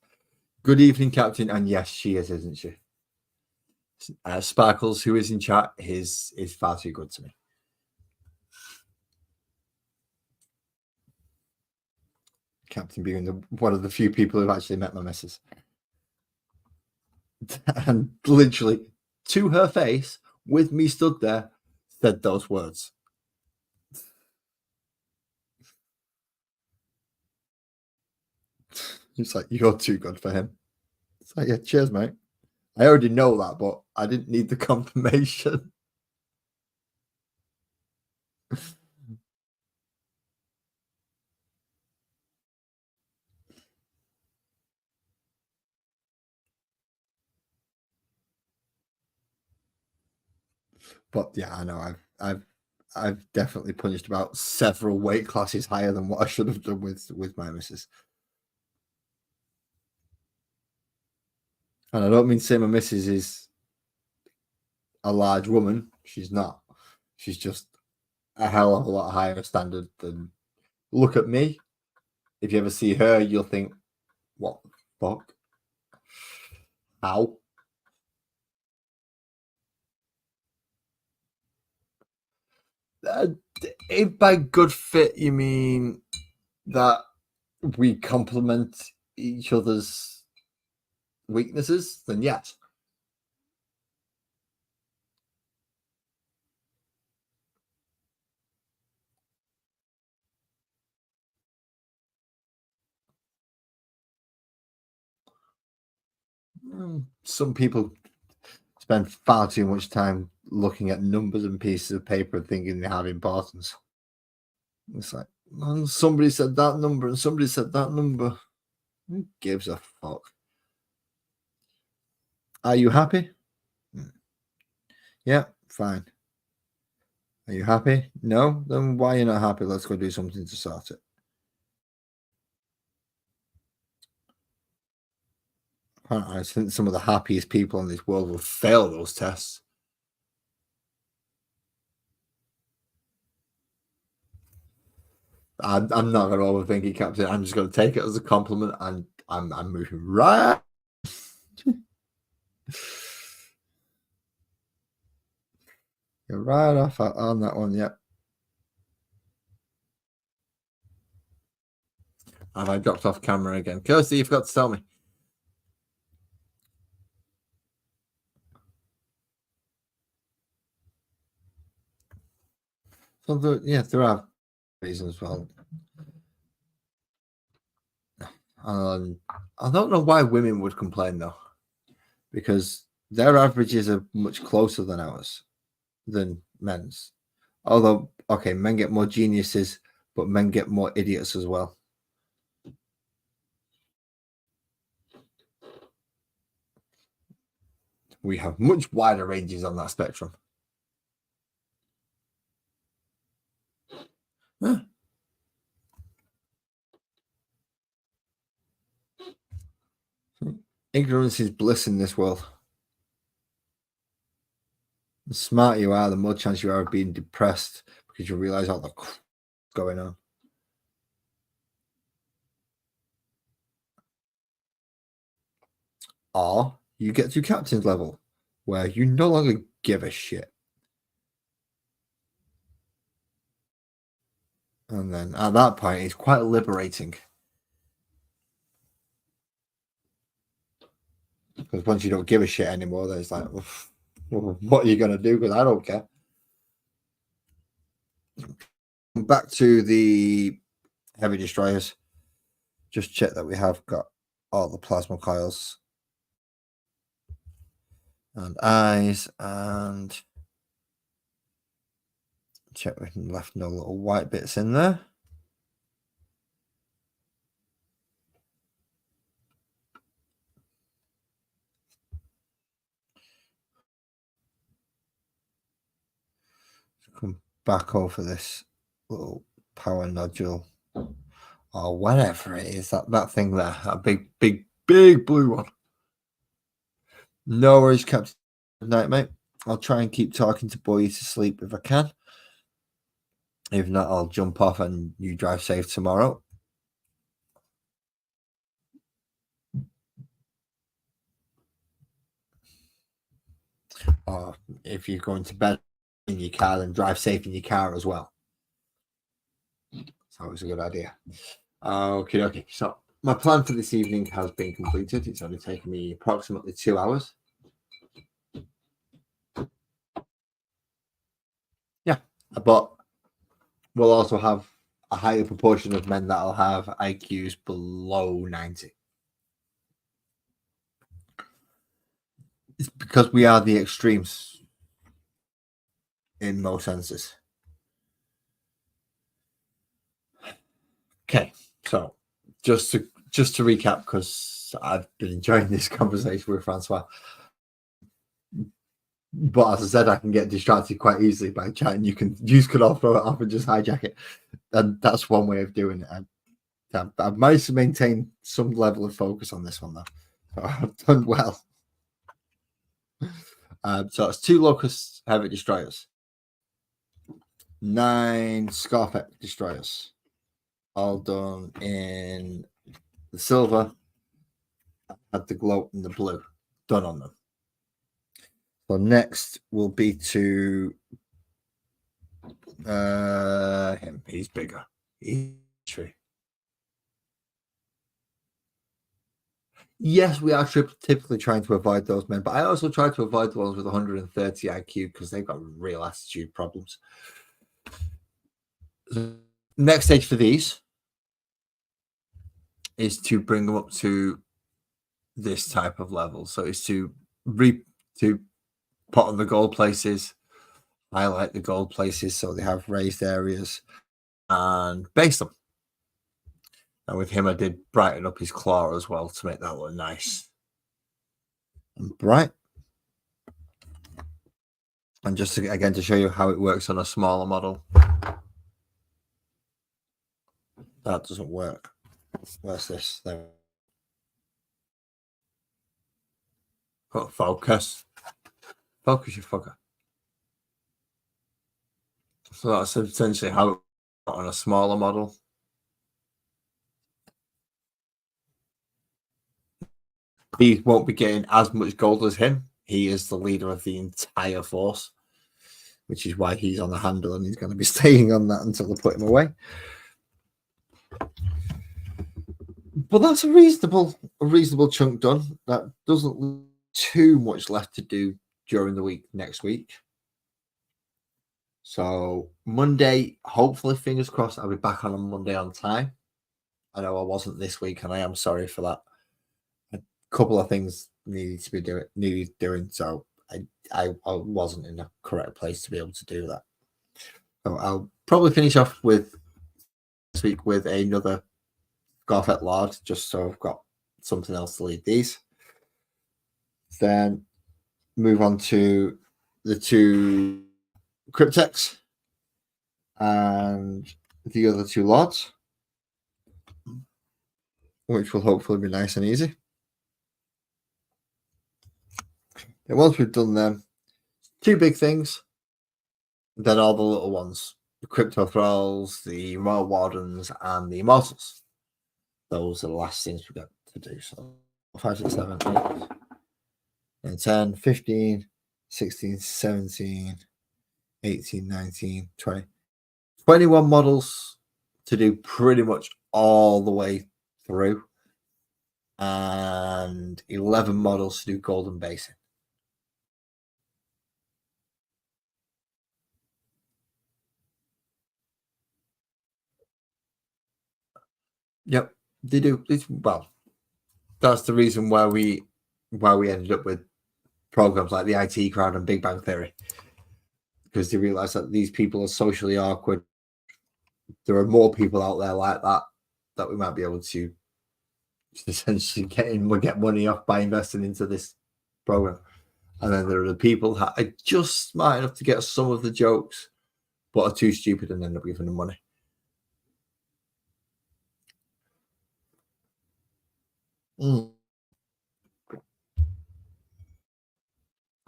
Good evening, Captain. And yes, she is, isn't she? Sparkles, who is in chat, is far too good to me. Captain being one of the few people who've actually met my missus. And literally, to her face, with me stood there, said those words. It's like, you're too good for him. It's like, yeah, cheers, mate. I already know that, but I didn't need the confirmation. But yeah, I know I've definitely punched about several weight classes higher than what I should have done with my missus. And I don't mean to say my missus is a large woman. She's not. She's just a hell of a lot higher standard than. Look at me. If you ever see her, you'll think, what the fuck? How? If by good fit you mean that we complement each other's weaknesses, then yes. Some people spend far too much time looking at numbers and pieces of paper and thinking they have importance. It's like, somebody said that number and somebody said that number. Who gives a fuck? Are you happy? Yeah, fine. Are you happy? No? Then why are you not happy? Let's go do something to sort it. I think some of the happiest people in this world will fail those tests. I'm not going to overthink it, Captain. I'm just going to take it as a compliment, and I'm moving right. You're right off on that one, yep. Have I dropped off camera again? Kirsty, you've got to tell me. So there are reasons as well. I don't know why women would complain though, because their averages are much closer than ours, than men's. Although, okay, men get more geniuses, but men get more idiots as well. We have much wider ranges on that spectrum. Huh. Ignorance is bliss in this world. The smarter you are, the more chance you are of being depressed because you realize all the going on. Or you get to captain's level where you no longer give a shit. And then at that point, it's quite liberating. Because once you don't give a shit anymore, then it's like, well, what are you going to do? Because I don't care. Back to the heavy destroyers. Just check that we have got all the plasma coils and eyes, and check we can left no little white bits in there. Come back over this little power nodule or whatever it is, that thing there, that big blue one. No worries, Captain. Good night, mate. I'll try and keep talking to Boy to sleep if I can. If not, I'll jump off and you drive safe tomorrow. Or if you're going to bed in your car, then drive safe in your car as well. It's always a good idea. Okay. So my plan for this evening has been completed. It's only taken me approximately 2 hours. Yeah, but we'll also have a higher proportion of men that'll have IQs below 90. It's because we are the extremes in most senses. Okay, so just to recap, because I've been enjoying this conversation with Francois, but as I said, I can get distracted quite easily by chatting. You can all throw it off and just hijack it, and that's one way of doing it. I've managed to maintain some level of focus on this one though, so I've done well. So it's 2 Locust heavy destroyers, 9 skorpekh destroyers, all done in the silver, had the glow in the blue done on them. So next will be to him. He's bigger. He's true. Yes, we are typically trying to avoid those men, but I also try to avoid the ones with 130 IQ because they've got real attitude problems. The next stage for these is to bring them up to this type of level. So it's to put on the gold places, highlight the gold places so they have raised areas, and base them. And with him, I did brighten up his claw as well to make that look nice and bright. And just again to show you how it works on a smaller model. That doesn't work. Where's this? There. Got focus. Focus, you fucker. So that's essentially how it works on a smaller model. He won't be getting as much gold as him. He is the leader of the entire force, which is why he's on the handle and he's going to be staying on that until they put him away. But that's a reasonable chunk done. That doesn't leave too much left to do during the week next week. So Monday, hopefully, fingers crossed, I'll be back on Monday on time. I know I wasn't this week, and I am sorry for that. A couple of things needed doing, so I wasn't in the correct place to be able to do that. So I'll probably finish off with this week with another skorpekh Lord, just so I've got something else to lead these. Then move on to the 2 cryptex and the other 2 lords, which will hopefully be nice and easy. And once we've done them, 2 big things, then all the little ones, the crypto thralls, the royal wardens, and the immortals. Those are the last things we've got to do. So 5, 6, 7, 8, and 10, 15, 16, 17, 18, 19, 20. 21 models to do pretty much all the way through, and 11 models to do golden basing. Yep, they do. Well, that's the reason why we ended up with programs like the IT Crowd and Big Bang Theory, because they realize that these people are socially awkward. There are more people out there like that we might be able to essentially get money off by investing into this program. And then there are the people that are just smart enough to get some of the jokes, but are too stupid and end up giving them money.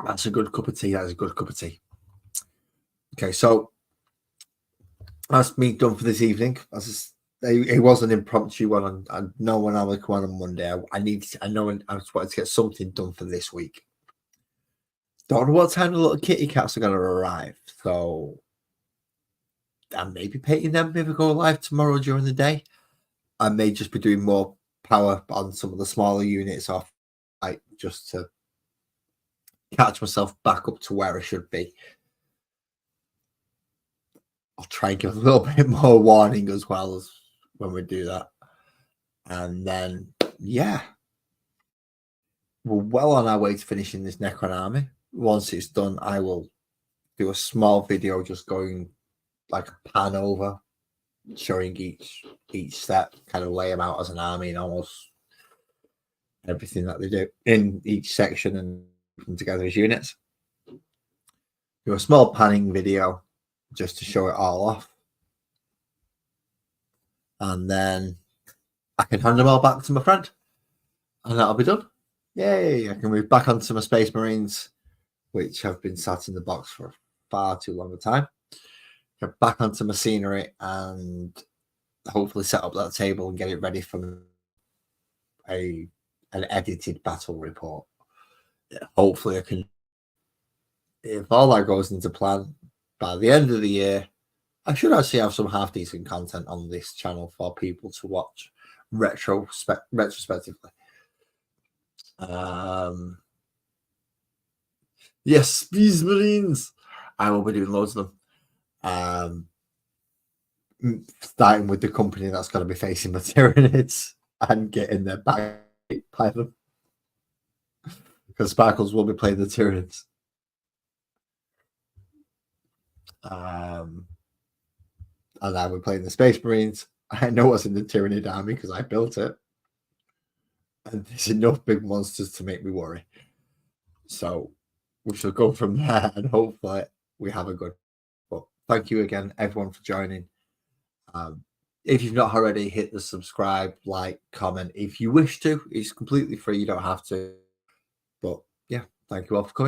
That's a good cup of tea. That's a good cup of tea. Okay, so that's me done for this evening. It was an impromptu one. I know when I will come on Monday. I just wanted to get something done for this week. Don't know what time the little kitty cats are going to arrive. So I may be painting them if we go live tomorrow during the day. I may just be doing more power on some of the smaller units off, like just to catch myself back up to where I should be. I'll try and give a little bit more warning as well as when we do that. And then, yeah, we're well on our way to finishing this Necron army. Once it's done, I will do a small video just going like a pan over, showing each step, kind of lay them out as an army and almost everything that they do in each section and put them together as units. Do a small panning video just to show it all off. And then I can hand them all back to my friend. And that'll be done. Yay! I can move back onto my Space Marines, which have been sat in the box for far too long a time. Get back onto my scenery and hopefully set up that table and get it ready for an edited battle report. Yeah, hopefully I can, if all that goes into plan, by the end of the year, I should actually have some half decent content on this channel for people to watch retrospectively. Yes, Space Marines. I will be doing loads of them. Starting with the company that's going to be facing the Tyranids and getting their back by them. Because Sparkles will be playing the Tyranids. And I will be playing the Space Marines. I know what's in the Tyranid army because I built it. And there's enough big monsters to make me worry. So we shall go from there and hopefully we have a good. But thank you again, everyone, for joining. If you've not already, hit the subscribe, like, comment. If you wish to, it's completely free. You don't have to. But yeah, thank you all for coming.